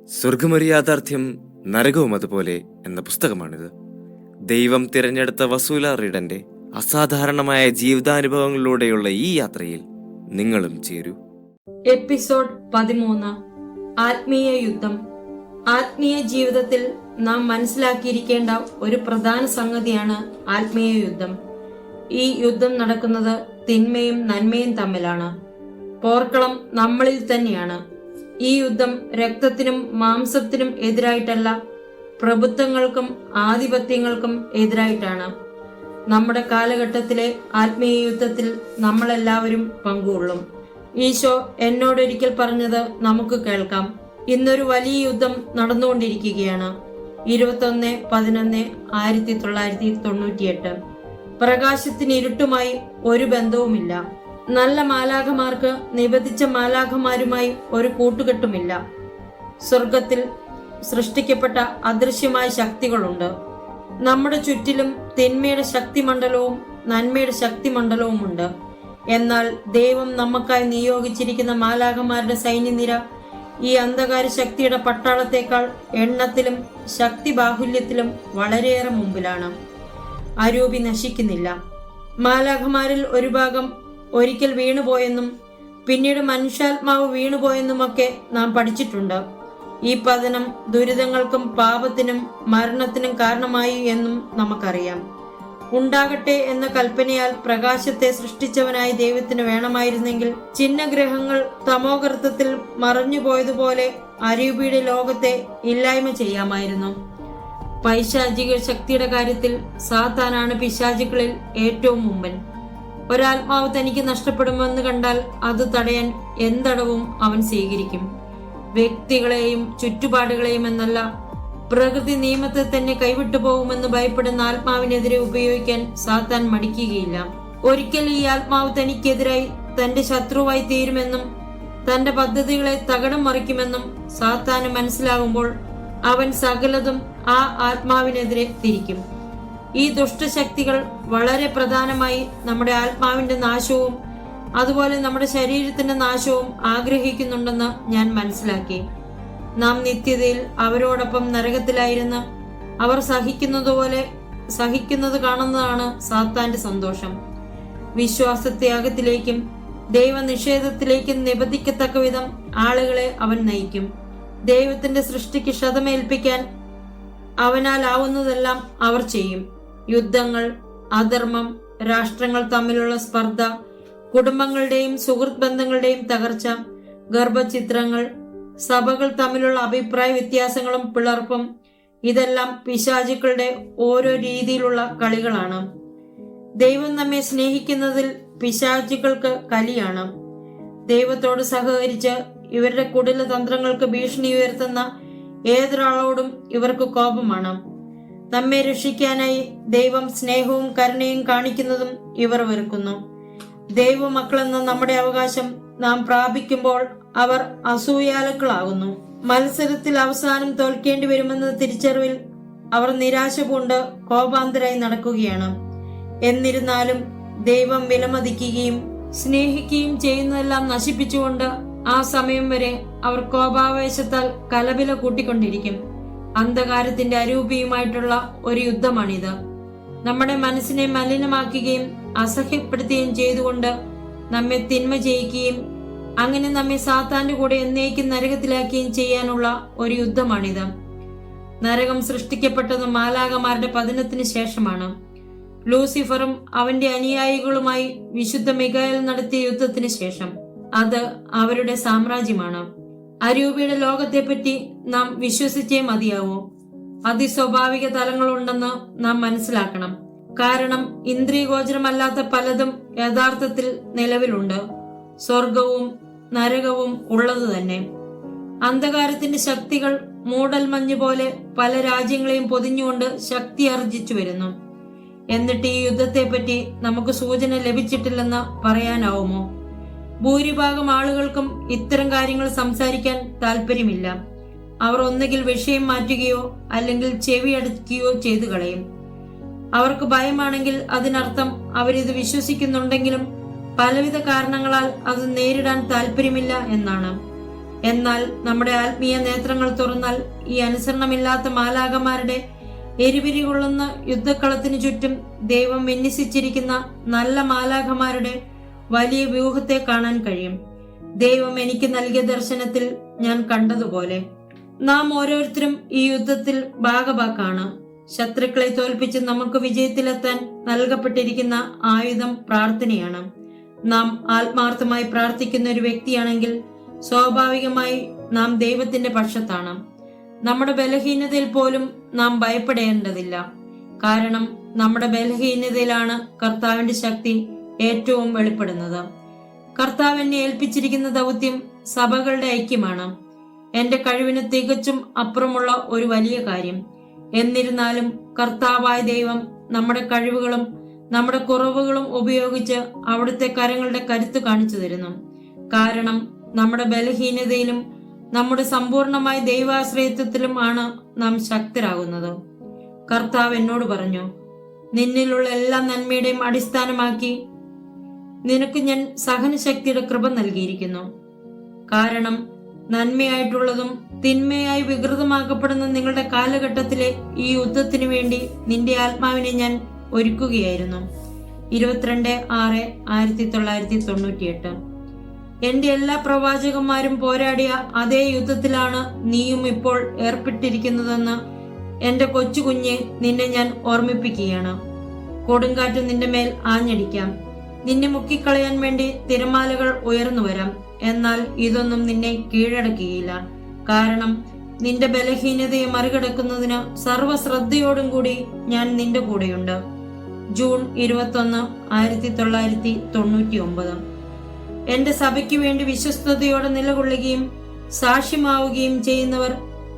സ്വർഗമൊരു യാഥാർത്ഥ്യം, നരകവും അതുപോലെ എന്ന പുസ്തകമാണിത്. ദൈവം തിരഞ്ഞെടുത്ത വസൂല റീഡന്റെ അസാധാരണമായ ജീവിതാനുഭവങ്ങളിലൂടെയുള്ള ഈ യാത്രയിൽ നിങ്ങളും ചേരൂ. എപ്പിസോഡ് 13. ആത്മീയ യുദ്ധം. ആത്മീയ ജീവിതത്തിൽ നാം മനസ്സിലാക്കിയിരിക്കേണ്ട ഒരു പ്രധാന സംഗതിയാണ് ആത്മീയ യുദ്ധം. ഈ യുദ്ധം നടക്കുന്നത് തിന്മയും നന്മയും തമ്മിലാണ്. പോർക്കളം നമ്മളിൽ തന്നെയാണ്. ഈ യുദ്ധം രക്തത്തിനും മാംസത്തിനും എതിരായിട്ടല്ല, പ്രഭുത്വങ്ങൾക്കും ആധിപത്യങ്ങൾക്കും എതിരായിട്ടാണ്. നമ്മുടെ കാലഘട്ടത്തിലെ ആത്മീയ യുദ്ധത്തിൽ നമ്മളെല്ലാവരും പങ്കുകൊള്ളും. ഈശോ എന്നോടൊരിക്കൽ പറഞ്ഞത് നമുക്ക് കേൾക്കാം. ഇന്നൊരു വലിയ യുദ്ധം നടന്നുകൊണ്ടിരിക്കുകയാണ്. 21/11/1998. പ്രകാശത്തിന് ഇരുട്ടുമായി ഒരു ബന്ധവുമില്ല. നല്ല മാലാഖമാർക്ക് നിബന്ധിച്ച മാലാഖമാരുമായി ഒരു കൂട്ടുകെട്ടുമില്ല. സ്വർഗത്തിൽ സൃഷ്ടിക്കപ്പെട്ട അദൃശ്യമായ ശക്തികളുണ്ട്. നമ്മുടെ ചുറ്റിലും തിന്മയുടെ ശക്തിമണ്ഡലവും നന്മയുടെ ശക്തിമണ്ഡലവുമുണ്ട്. എന്നാൽ ദൈവം നമുക്കായി നിയോഗിച്ചിരിക്കുന്ന മാലാഖമാരുടെ സൈന്യനിര ഈ അന്ധകാര ശക്തിയുടെ പട്ടാളത്തേക്കാൾ എണ്ണത്തിലും ശക്തി ബാഹുല്യത്തിലും വളരെയേറെ മുമ്പിലാണ്. അരൂപി നശിക്കുന്നില്ല. മാലാഖമാരിൽ ഒരു ഭാഗം ഒരിക്കൽ വീണുപോയെന്നും പിന്നീട് മനുഷ്യാത്മാവ് വീണുപോയെന്നുമൊക്കെ നാം പഠിച്ചിട്ടുണ്ട്. ഈ പതനം ദുരിതങ്ങൾക്കും പാപത്തിനും മരണത്തിനും കാരണമായി എന്നും നമുക്കറിയാം. ഉണ്ടാകട്ടെ എന്ന കൽപ്പനയാൽ പ്രകാശത്തെ സൃഷ്ടിച്ചവനായ ദൈവത്തിന് വേണമായിരുന്നെങ്കിൽ ചിഹ്നഗ്രഹങ്ങൾ തമോഗർത്തത്തിൽ മറഞ്ഞുപോയതുപോലെ അരൂപിയുടെ ലോകത്തെ ഇല്ലായ്മ ചെയ്യാമായിരുന്നു. പൈശാചിക ശക്തിയുടെ കാര്യത്തിൽ സാത്താനാണ് പിശാചുക്കളിൽ ഏറ്റവും മുമ്പൻ. ഒരാത്മാവ് തനിക്ക് നഷ്ടപ്പെടുമെന്ന് കണ്ടാൽ അത് തടയാൻ എന്തടവും അവൻ സ്വീകരിക്കും. വ്യക്തികളെയും ചുറ്റുപാടുകളെയും എന്നല്ല, പ്രകൃതി നിയമത്തെ തന്നെ കൈവിട്ടു പോകുമെന്ന് ഭയപ്പെടുന്ന ആത്മാവിനെതിരെ ഉപയോഗിക്കാൻ സാത്താൻ മടിക്കുകയില്ല. ഒരിക്കൽ ഈ ആത്മാവ് തനിക്കെതിരായി തന്റെ ശത്രുവായി തീരുമെന്നും തന്റെ പദ്ധതികളെ തകിടം മറിക്കുമെന്നും സാത്താന് മനസ്സിലാകുമ്പോൾ അവൻ സകലതും ആ ആത്മാവിനെതിരെ തിരിക്കും. ഈ ദുഷ്ടശക്തികൾ വളരെ പ്രധാനമായി നമ്മുടെ ആത്മാവിന്റെ നാശവും അതുപോലെ നമ്മുടെ ശരീരത്തിന്റെ നാശവും ആഗ്രഹിക്കുന്നുണ്ടെന്ന് ഞാൻ മനസ്സിലാക്കി. നാം നിത്യതയിൽ അവരോടൊപ്പം നരകത്തിലായിരുന്ന് അവർ സഹിക്കുന്നത് കാണുന്നതാണ് സാത്താന്റെ സന്തോഷം. വിശ്വാസത്യാഗത്തിലേക്കും ദൈവനിഷേധത്തിലേക്കും നിബന്ധിക്കത്തക്ക വിധം ആളുകളെ അവൻ നയിക്കും. ദൈവത്തിന്റെ സൃഷ്ടിക്ക് ക്ഷതമേൽപ്പിക്കാൻ അവനാലാവുന്നതെല്ലാം അവർ ചെയ്യും. യുദ്ധങ്ങൾ, അധർമ്മം, രാഷ്ട്രങ്ങൾ തമ്മിലുള്ള സ്പർദ്ധ, കുടുംബങ്ങളുടെയും സുഹൃത്ത് ബന്ധങ്ങളുടെയും തകർച്ച, ഗർഭചിത്രങ്ങൾ, സഭകൾ തമ്മിലുള്ള അഭിപ്രായ വ്യത്യാസങ്ങളും പിളർപ്പും, ഇതെല്ലാം പിശാചുക്കളുടെ ഓരോ രീതിയിലുള്ള കളികളാണ്. ദൈവം നമ്മെ സ്നേഹിക്കുന്നതിൽ പിശാചുക്കൾക്ക് കലിയാണ്. ദൈവത്തോട് സഹകരിച്ച് ഇവരുടെ കുടില തന്ത്രങ്ങൾക്ക് ഭീഷണി ഉയർത്തുന്ന ഏതൊരാളോടും ഇവർക്ക് കോപമാണ്. നമ്മെ രക്ഷിക്കാനായി ദൈവം സ്നേഹവും കരുണയും കാണിക്കുന്നതും ഇവർ വെറുക്കുന്നു. ദൈവമക്കളെന്ന നമ്മുടെ അവകാശം നാം പ്രാപിക്കുമ്പോൾ അവർ അസൂയാലുക്കളാകുന്നു. മത്സരത്തിൽ അവസാനം തോൽക്കേണ്ടി വരുമെന്ന തിരിച്ചറിവിൽ അവർ നിരാശ പൂണ്ട് കോപാന്തരായി നടക്കുകയാണ്. എന്നിരുന്നാലും ദൈവം വിലമതിക്കുകയും സ്നേഹിക്കുകയും ചെയ്യുന്നതെല്ലാം നശിപ്പിച്ചുകൊണ്ട് ആ സമയം വരെ അവർ കോപാവേശത്താൽ കലപില കൂട്ടിക്കൊണ്ടിരിക്കും. അന്ധകാരത്തിന്റെ അരൂപിയുമായിട്ടുള്ള ഒരു യുദ്ധമാണിത്. നമ്മുടെ മനസ്സിനെ മലിനമാക്കുകയും അസഹ്യപ്പെടുത്തുകയും ചെയ്തുകൊണ്ട് നമ്മെ തിന്മ ചെയ്യിക്കുകയും അങ്ങനെ നമ്മെ സാത്താന്റെ കൂടെ എന്നേക്കും നരകത്തിലാക്കുകയും ചെയ്യാനുള്ള ഒരു യുദ്ധമാണിത്. നരകം സൃഷ്ടിക്കപ്പെട്ടത് മാലാഖമാരുടെ പതനത്തിന് ശേഷമാണ്. ലൂസിഫറും അവന്റെ അനുയായികളുമായി വിശുദ്ധ മിഖായേൽ നടത്തിയ യുദ്ധത്തിന് ശേഷം. അത് അവരുടെ സാമ്രാജ്യമാണ്. അരൂപിയുടെ ലോകത്തെപ്പറ്റി നാം വിശ്വസിച്ചേ മതിയാവൂ. അതിസ്വാഭാവിക തലങ്ങളുണ്ടെന്ന് നാം മനസ്സിലാക്കണം. കാരണം ഇന്ദ്രിയഗോചരമല്ലാത്ത പലതും യഥാർത്ഥത്തിൽ നിലവിലുണ്ട്. സ്വർഗവും നരകവും ഉള്ളത് തന്നെ. അന്ധകാരത്തിന്റെ ശക്തികൾ മൂടൽമഞ്ഞ് പോലെ പല രാജ്യങ്ങളെയും പൊതിഞ്ഞുകൊണ്ട് ശക്തി ആർജിച്ചു വരുന്നു. എന്നിട്ട് ഈ യുദ്ധത്തെപ്പറ്റി നമുക്ക് സൂചന ലഭിച്ചിട്ടില്ലെന്ന് പറയാനാവുമോ? ഭൂരിഭാഗം ആളുകൾക്കും ഇത്തരം കാര്യങ്ങൾ സംസാരിക്കാൻ താല്പര്യമില്ല. അവർ ഒന്നുകിൽ വിഷയം മാറ്റുകയോ അല്ലെങ്കിൽ ചെവി അടയ്ക്കുകയോ ചെയ്തു കളയും. അവർക്ക് ഭയമാണെങ്കിൽ അതിനർത്ഥം അവരിത് വിശ്വസിക്കുന്നുണ്ടെങ്കിലും പലവിധ കാരണങ്ങളാൽ അത് നേരിടാൻ താല്പര്യമില്ല എന്നാണ്. എന്നാൽ നമ്മുടെ ആത്മീയ നേത്രങ്ങൾ തുറന്നാൽ ഈ അനുസരണമില്ലാത്ത മാലാഖമാരുടെ എരിപിരി കൊള്ളുന്ന യുദ്ധക്കളത്തിനു ചുറ്റും ദൈവം വിന്യസിച്ചിരിക്കുന്ന നല്ല മാലാഖമാരുടെ വലിയ വ്യൂഹത്തെ കാണാൻ കഴിയും. ദൈവം എനിക്ക് നൽകിയ ദർശനത്തിൽ ഞാൻ കണ്ടതുപോലെ നാം ഓരോരുത്തരും ഈ യുദ്ധത്തിൽ ഭാഗഭാക്കാണ്. ശത്രുക്കളെ തോൽപ്പിച്ച് നമുക്ക് വിജയത്തിലെത്താൻ നൽകപ്പെട്ടിരിക്കുന്ന ആയുധം പ്രാർത്ഥനയാണ്. നാം ആത്മാർത്ഥമായി പ്രാർത്ഥിക്കുന്ന ഒരു വ്യക്തിയാണെങ്കിൽ സ്വാഭാവികമായി നാം ദൈവത്തിന്റെ പക്ഷത്താണ്. നമ്മുടെ ബലഹീനതയിൽ പോലും നാം ഭയപ്പെടേണ്ടതില്ല. കാരണം നമ്മുടെ ബലഹീനതയിലാണ് കർത്താവിന്റെ ശക്തി ഏറ്റവും വെളിപ്പെടുന്നത്. കർത്താവ് എന്നെ ഏൽപ്പിച്ചിരിക്കുന്ന ദൗത്യം സഭകളുടെ ഐക്യമാണ്. എന്റെ കഴിവിന് തികച്ചും അപ്പുറമുള്ള ഒരു വലിയ കാര്യം. എന്നിരുന്നാലും കർത്താവായ ദൈവം നമ്മുടെ കഴിവുകളും നമ്മുടെ കുറവുകളും ഉപയോഗിച്ച് അവിടുത്തെ കരങ്ങളുടെ കരുത്ത് കാണിച്ചു തരുന്നു. കാരണം നമ്മുടെ ബലഹീനതയിലും നമ്മുടെ സമ്പൂർണമായ ദൈവാശ്രയത്വത്തിലും ആണ് നാം ശക്തരാകുന്നത്. കർത്താവ് എന്നോട് പറഞ്ഞു, നിന്നിലുള്ള എല്ലാ നന്മയുടെയും അടിസ്ഥാനമാക്കി നിനക്ക് ഞാൻ സഹനശക്തിയുടെ കൃപ നൽകിയിരിക്കുന്നു. കാരണം നന്മയായിട്ടുള്ളതും തിന്മയായി വികൃതമാക്കപ്പെടുന്ന നിങ്ങളുടെ കാലഘട്ടത്തിലെ ഈ യുദ്ധത്തിനു വേണ്ടി നിന്റെ ആത്മാവിനെ ഞാൻ ഒരുക്കുകയായിരുന്നു. 22/6/1998. എന്റെ എല്ലാ പ്രവാചകന്മാരും പോരാടിയ അതേ യുദ്ധത്തിലാണ് നീയും ഇപ്പോൾ ഏർപ്പെട്ടിരിക്കുന്നതെന്ന് എന്റെ കൊച്ചു കുഞ്ഞെ നിന്നെ ഞാൻ ഓർമ്മിപ്പിക്കുകയാണ്. കൊടുങ്കാറ്റ് നിന്റെ മേൽ ആഞ്ഞടിക്കാം. നിന്നെ മുക്കിക്കളയാൻ വേണ്ടി തിരമാലകൾ ഉയർന്നു വരാം. എന്നാൽ ഇതൊന്നും നിന്നെ കീഴടക്കുകയില്ല. കാരണം നിന്റെ ബലഹീനതയെ മറികടക്കുന്നതിന് സർവ്വശ്രദ്ധയോടും കൂടി ഞാൻ നിന്റെ കൂടെയുണ്ട്. ജൂൺ 21, 1999. എന്റെ സഭയ്ക്ക് വേണ്ടി വിശ്വസ്തയോടെ നിലകൊള്ളുകയും സാക്ഷ്യമാവുകയും ചെയ്യുന്നവർ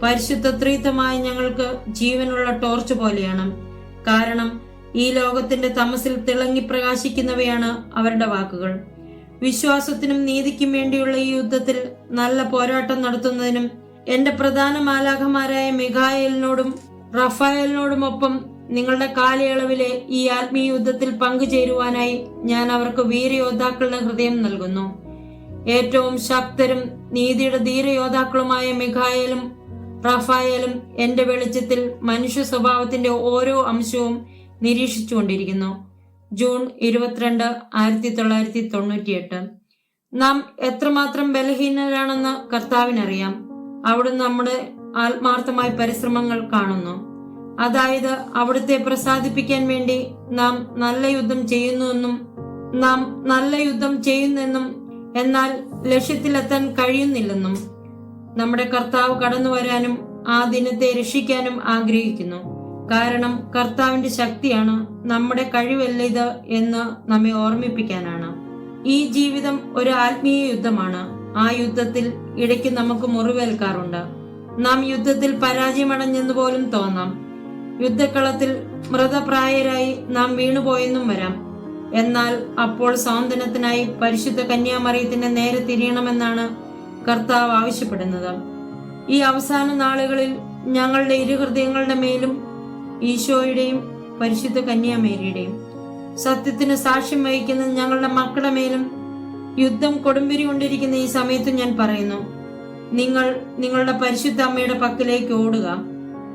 പരിശുദ്ധ ത്രിത്വമായ ഞങ്ങൾക്ക് ജീവനുള്ള ടോർച്ച് പോലെയാണ്. കാരണം ഈ ലോകത്തിന്റെ തമസിൽ തിളങ്ങി പ്രകാശിക്കുന്നവയാണ് അവരുടെ വാക്കുകൾ. വിശ്വാസത്തിനും നീതിക്കും വേണ്ടിയുള്ള ഈ യുദ്ധത്തിൽ നല്ല പോരാട്ടം നടത്തുന്നതിനും എന്റെ പ്രധാന മാലാഖമാരായ മിഖായേലിനോടും റഫായേലിനോടുമൊപ്പം നിങ്ങളുടെ കാലയളവിലെ ഈ ആത്മീയ യുദ്ധത്തിൽ പങ്കുചേരുവാനായി ഞാൻ അവർക്ക് വീരയോദ്ധാക്കളുടെ ഹൃദയം നൽകുന്നു. ഏറ്റവും ശക്തരും നീതിയുടെ ധീരയോദ്ധാക്കളുമായ മിഖായേലും റഫായേലും എന്റെ വെളിച്ചത്തിൽ മനുഷ്യ സ്വഭാവത്തിന്റെ ഓരോ അംശവും നിരീക്ഷിച്ചുകൊണ്ടിരിക്കുന്നു. ജൂൺ 22, 1998. നാം എത്രമാത്രം ബലഹീനരാണെന്ന് കർത്താവിനറിയാം. അവിടുന്ന് നമ്മുടെ ആത്മാർത്ഥമായ പരിശ്രമങ്ങൾ കാണുന്നു. അതായത് അവിടുത്തെ പ്രസാദിപ്പിക്കാൻ വേണ്ടി നാം നല്ല യുദ്ധം ചെയ്യുന്നെന്നും എന്നാൽ ലക്ഷ്യത്തിലെത്താൻ കഴിയുന്നില്ലെന്നും നമ്മുടെ കർത്താവ് കടന്നു വരാനും ആ ദിനത്തെ രക്ഷിക്കാനും ആഗ്രഹിക്കുന്നു. കാരണം കർത്താവിന്റെ ശക്തിയാണ് നമ്മുടെ കഴിവല്ല ഇത് എന്ന് നമ്മെ ഓർമ്മിപ്പിക്കാനാണ്. ഈ ജീവിതം ഒരു ആത്മീയ യുദ്ധമാണ്. ആ യുദ്ധത്തിൽ ഇടയ്ക്ക് നമുക്ക് മുറിവേൽക്കാറുണ്ട്. നാം യുദ്ധത്തിൽ പരാജയമടഞ്ഞെന്ന് പോലും തോന്നാം. യുദ്ധക്കളത്തിൽ മൃതപ്രായരായി നാം വീണുപോയെന്നും വരാം. എന്നാൽ അപ്പോൾ സാന്ത്വനത്തിനായി പരിശുദ്ധ കന്യാമറിയത്തിന്റെ നേരെ തിരിയണമെന്നാണ് കർത്താവ് ആവശ്യപ്പെടുന്നത്. ഈ അവസാന നാളുകളിൽ ഞങ്ങളുടെ ഇരുഹൃദയങ്ങളുടെ മേലും ഈശോയുടെയും പരിശുദ്ധ കന്യാമേരിയുടെയും സത്യത്തിന് സാക്ഷ്യം വഹിക്കുന്ന ഞങ്ങളുടെ മക്കളുടെ മേലും യുദ്ധം കൊടുമ്പിരി കൊണ്ടിരിക്കുന്ന ഈ സമയത്ത് ഞാൻ പറയുന്നു, നിങ്ങൾ നിങ്ങളുടെ പരിശുദ്ധ അമ്മയുടെ പക്കലേക്ക് ഓടുക.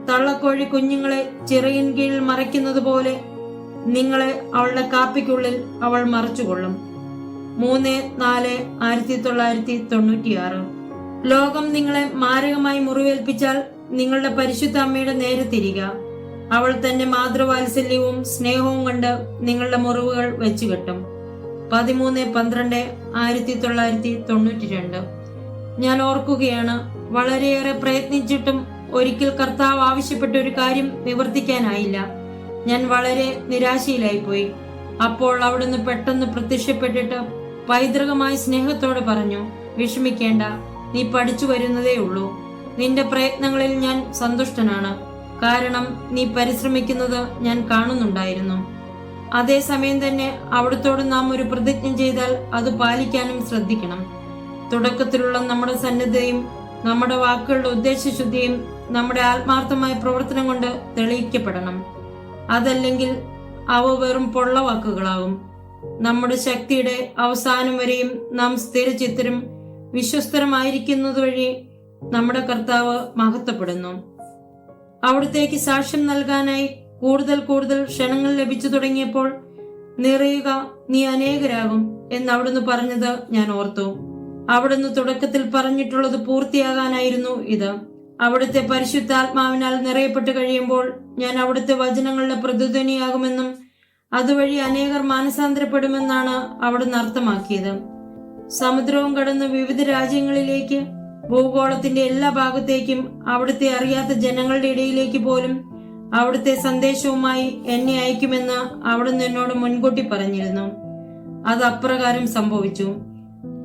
തള്ളക്കോഴി കുഞ്ഞുങ്ങളെ ചിറകിൻ കീഴിൽ മറയ്ക്കുന്നത് പോലെ നിങ്ങളെ അവളുടെ കാപ്പിക്കുള്ളിൽ അവൾ മറച്ചുകൊള്ളും. 3/4/1996. ലോകം നിങ്ങളെ മാരകമായി മുറിവേൽപ്പിച്ചാൽ നിങ്ങളുടെ പരിശുദ്ധ അമ്മയുടെ നേരെ തിരിക. അവൾ തന്റെ മാതൃവാത്സല്യവും സ്നേഹവും കൊണ്ട് നിങ്ങളുടെ മുറിവുകൾ വെച്ചുകെട്ടും. 13/12/1992. ഞാൻ ഓർക്കുകയാണ്, വളരെയേറെ പ്രയത്നിച്ചിട്ടും ഒരിക്കൽ കർത്താവ് ആവശ്യപ്പെട്ട ഒരു കാര്യം നിവർത്തിക്കാനായില്ല. ഞാൻ വളരെ നിരാശയിലായിപ്പോയി. അപ്പോൾ അവിടുന്ന് പെട്ടെന്ന് പ്രത്യക്ഷപ്പെട്ടിട്ട് പൈതൃകമായ സ്നേഹത്തോടെ പറഞ്ഞു, വിഷമിക്കേണ്ട, നീ പഠിച്ചു വരുന്നതേ ഉള്ളൂ. നിന്റെ പ്രയത്നങ്ങളിൽ ഞാൻ സന്തുഷ്ടനാണ്. കാരണം നീ പരിശ്രമിക്കുന്നത് ഞാൻ കാണുന്നുണ്ടായിരുന്നു. അതേസമയം തന്നെ അവിടുത്തോട് നാം ഒരു പ്രതിജ്ഞ ചെയ്താൽ അത് പാലിക്കാനും ശ്രദ്ധിക്കണം. തുടക്കത്തിലുള്ള നമ്മുടെ സന്നദ്ധയും നമ്മുടെ വാക്കുകളുടെ ഉദ്ദേശശുദ്ധിയും നമ്മുടെ ആത്മാർത്ഥമായ പ്രവർത്തനം കൊണ്ട് തെളിയിക്കപ്പെടണം. അതല്ലെങ്കിൽ അവ വെറും പൊള്ളവാക്കുകളാവും. നമ്മുടെ ശക്തിയുടെ അവസാനം വരെയും നാം സ്ഥിരചിത്തരും വിശ്വസ്തരമായിരിക്കുന്നത് വഴി നമ്മുടെ കർത്താവ് മഹത്വപ്പെടുന്നു. അവിടത്തേക്ക് സാക്ഷ്യം നൽകാനായി കൂടുതൽ കൂടുതൽ ക്ഷണങ്ങൾ ലഭിച്ചു തുടങ്ങിയപ്പോൾ, നിറയുക, നീ അനേകരാകും എന്ന് അവിടുന്ന് പറഞ്ഞത് ഞാൻ ഓർത്തു. അവിടുന്ന് തുടക്കത്തിൽ പറഞ്ഞിട്ടുള്ളത് പൂർത്തിയാകാനായിരുന്നു ഇത്. അവിടുത്തെ പരിശുദ്ധാത്മാവിനാൽ നിറയപ്പെട്ട് കഴിയുമ്പോൾ ഞാൻ അവിടുത്തെ വചനങ്ങളുടെ പ്രതിധ്വനിയാകുമെന്നും അതുവഴി അനേകർ മാനസാന്തരപ്പെടുമെന്നാണ് അവിടുന്ന് അർത്ഥമാക്കിയത്. സമുദ്രവും കടന്ന് വിവിധ രാജ്യങ്ങളിലേക്ക്, ഭൂഗോളത്തിന്റെ എല്ലാ ഭാഗത്തേക്കും, അവിടുത്തെ അറിയാത്ത ജനങ്ങളുടെ ഇടയിലേക്ക് പോലും അവിടുത്തെ സന്ദേശവുമായി എന്നെ അയക്കുമെന്ന് അവിടുന്ന് എന്നോട് മുൻകൂട്ടി പറഞ്ഞിരുന്നു. അത് അപ്രകാരം സംഭവിച്ചു.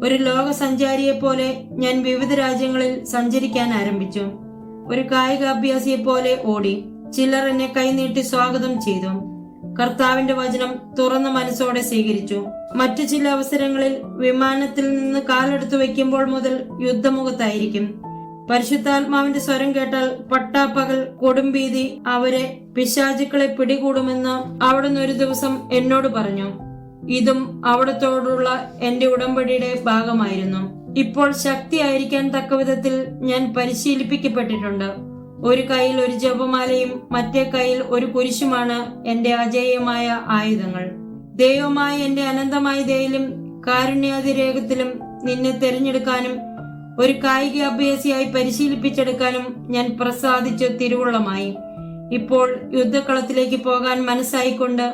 ഒരു ലോക സഞ്ചാരിയെ പോലെ ഞാൻ വിവിധ രാജ്യങ്ങളിൽ സഞ്ചരിക്കാൻ ആരംഭിച്ചു. ഒരു കായികാഭ്യാസിയെ പോലെ ഓടി. ചിലർ എന്നെ കൈനീട്ടി സ്വാഗതം ചെയ്തു. കർത്താവിന്റെ വചനം തുറന്ന മനസ്സോടെ സ്വീകരിച്ചു. മറ്റു ചില അവസരങ്ങളിൽ വിമാനത്തിൽ നിന്ന് കാലെടുത്തു വെക്കുമ്പോൾ മുതൽ യുദ്ധമുഖത്തായിരിക്കും. പരിശുദ്ധാത്മാവിന്റെ സ്വരം കേട്ടാൽ പട്ടാപ്പകൽ കൊടുംഭീതി അവരെ പിശാചുക്കളെ പിടികൂടുമെന്ന് അവിടുന്ന് ഒരു ദിവസം എന്നോട് പറഞ്ഞു. ഇതും അവിടത്തോടുള്ള എന്റെ ഉടമ്പടിയുടെ ഭാഗമായിരുന്നു. ഇപ്പോൾ ശക്തിയായിരിക്കാൻ തക്കവിധത്തിൽ ഞാൻ പരിശീലിപ്പിക്കപ്പെട്ടിട്ടുണ്ട്. ഒരു കൈയിൽ ഒരു ജപമാലയും മറ്റേ കൈയിൽ ഒരു കുരിശുമാണ് എന്റെ അജേയമായ ആയുധങ്ങൾ. ദൈവമായ എന്റെ അനന്തമായ ദയയിലും കാരുണ്യാതിരേകത്തിലും നിന്നെ തെരഞ്ഞെടുക്കാനും ഒരു കായിക അഭ്യാസിയായി പരിശീലിപ്പിച്ചെടുക്കാനും ഞാൻ പ്രസാദിച്ചു തിരുവുള്ളമായി. ഇപ്പോൾ യുദ്ധക്കളത്തിലേക്ക് പോകാൻ മനസ്സായിക്കൊണ്ട്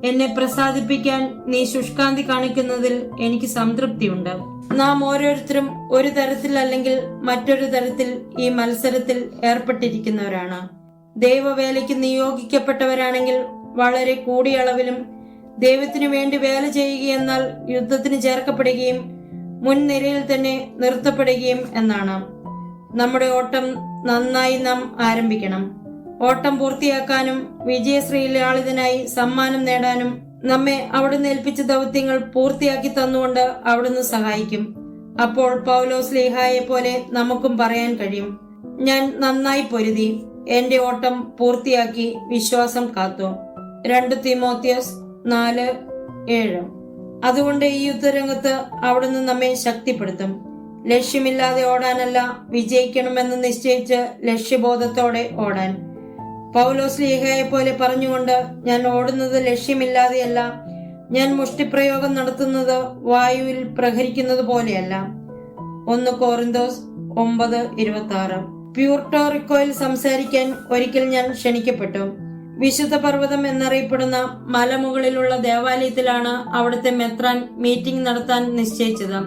എന്നെ പ്രസാദിപ്പിക്കാൻ നീ ശുഷ്കാന്തി കാണിക്കുന്നതിൽ എനിക്ക് സംതൃപ്തിയുണ്ട്. നാം ഓരോരുത്തരും ഒരു തരത്തിൽ അല്ലെങ്കിൽ മറ്റൊരു തരത്തിൽ ഈ മത്സരത്തിൽ ഏർപ്പെട്ടിരിക്കുന്നവരാണ്. ദൈവവേലയ്ക്ക് നിയോഗിക്കപ്പെട്ടവരാണെങ്കിൽ വളരെ കൂടിയ അളവിലും ദൈവത്തിനു വേണ്ടി വേല ചെയ്യുകയെന്നാൽ യുദ്ധത്തിന് ചേർക്കപ്പെടുകയും മുൻനിരയിൽ തന്നെ നിർത്തപ്പെടുകയും എന്നാണ്. നമ്മുടെ ഓട്ടം നന്നായി നാം ആരംഭിക്കണം. ഓട്ടം പൂർത്തിയാക്കാനും വിജയശ്രീലാളിതനായി സമ്മാനം നേടാനും നമ്മെ അവിടുന്ന് ഏൽപ്പിച്ച ദൗത്യങ്ങൾ പൂർത്തിയാക്കി തന്നുകൊണ്ട് അവിടുന്ന് സഹായിക്കും. അപ്പോൾ പൗലോസ് ലീഹായെ പോലെ നമുക്കും പറയാൻ കഴിയും, ഞാൻ നന്നായി പൊരുതി, എന്റെ ഓട്ടം പൂർത്തിയാക്കി, വിശ്വാസം കാത്തു. 2 തീമോത്തിയോസ് 4:7. അതുകൊണ്ട് ഈ യുദ്ധരംഗത്ത് അവിടുന്ന് നമ്മെ ശക്തിപ്പെടുത്തും. ലക്ഷ്യമില്ലാതെ ഓടാനല്ല, വിജയിക്കണമെന്ന് നിശ്ചയിച്ച് ലക്ഷ്യബോധത്തോടെ ഓടാൻ. പൗലോസ് ലീഹയെ പോലെ പറഞ്ഞുകൊണ്ട്, ഞാൻ ഓടുന്നത് ലക്ഷ്യമില്ലാതെയല്ല, ഞാൻ മുഷ്ടിപ്രയോഗം നടത്തുന്നത് വായുവിൽ പ്രഹരിക്കുന്നത് പോലെയല്ല. 1 കോറിന്തോസ് 9:26. പ്യൂർട്ടോറിക്കോയിൽ സംസാരിക്കാൻ ഒരിക്കൽ ഞാൻ ക്ഷണിക്കപ്പെട്ടു. വിശുദ്ധ പർവ്വതം എന്നറിയപ്പെടുന്ന മലമുകളിലുള്ള ദേവാലയത്തിലാണ് അവിടുത്തെ മെത്രാൻ മീറ്റിംഗ് നടത്താൻ നിശ്ചയിച്ചത്.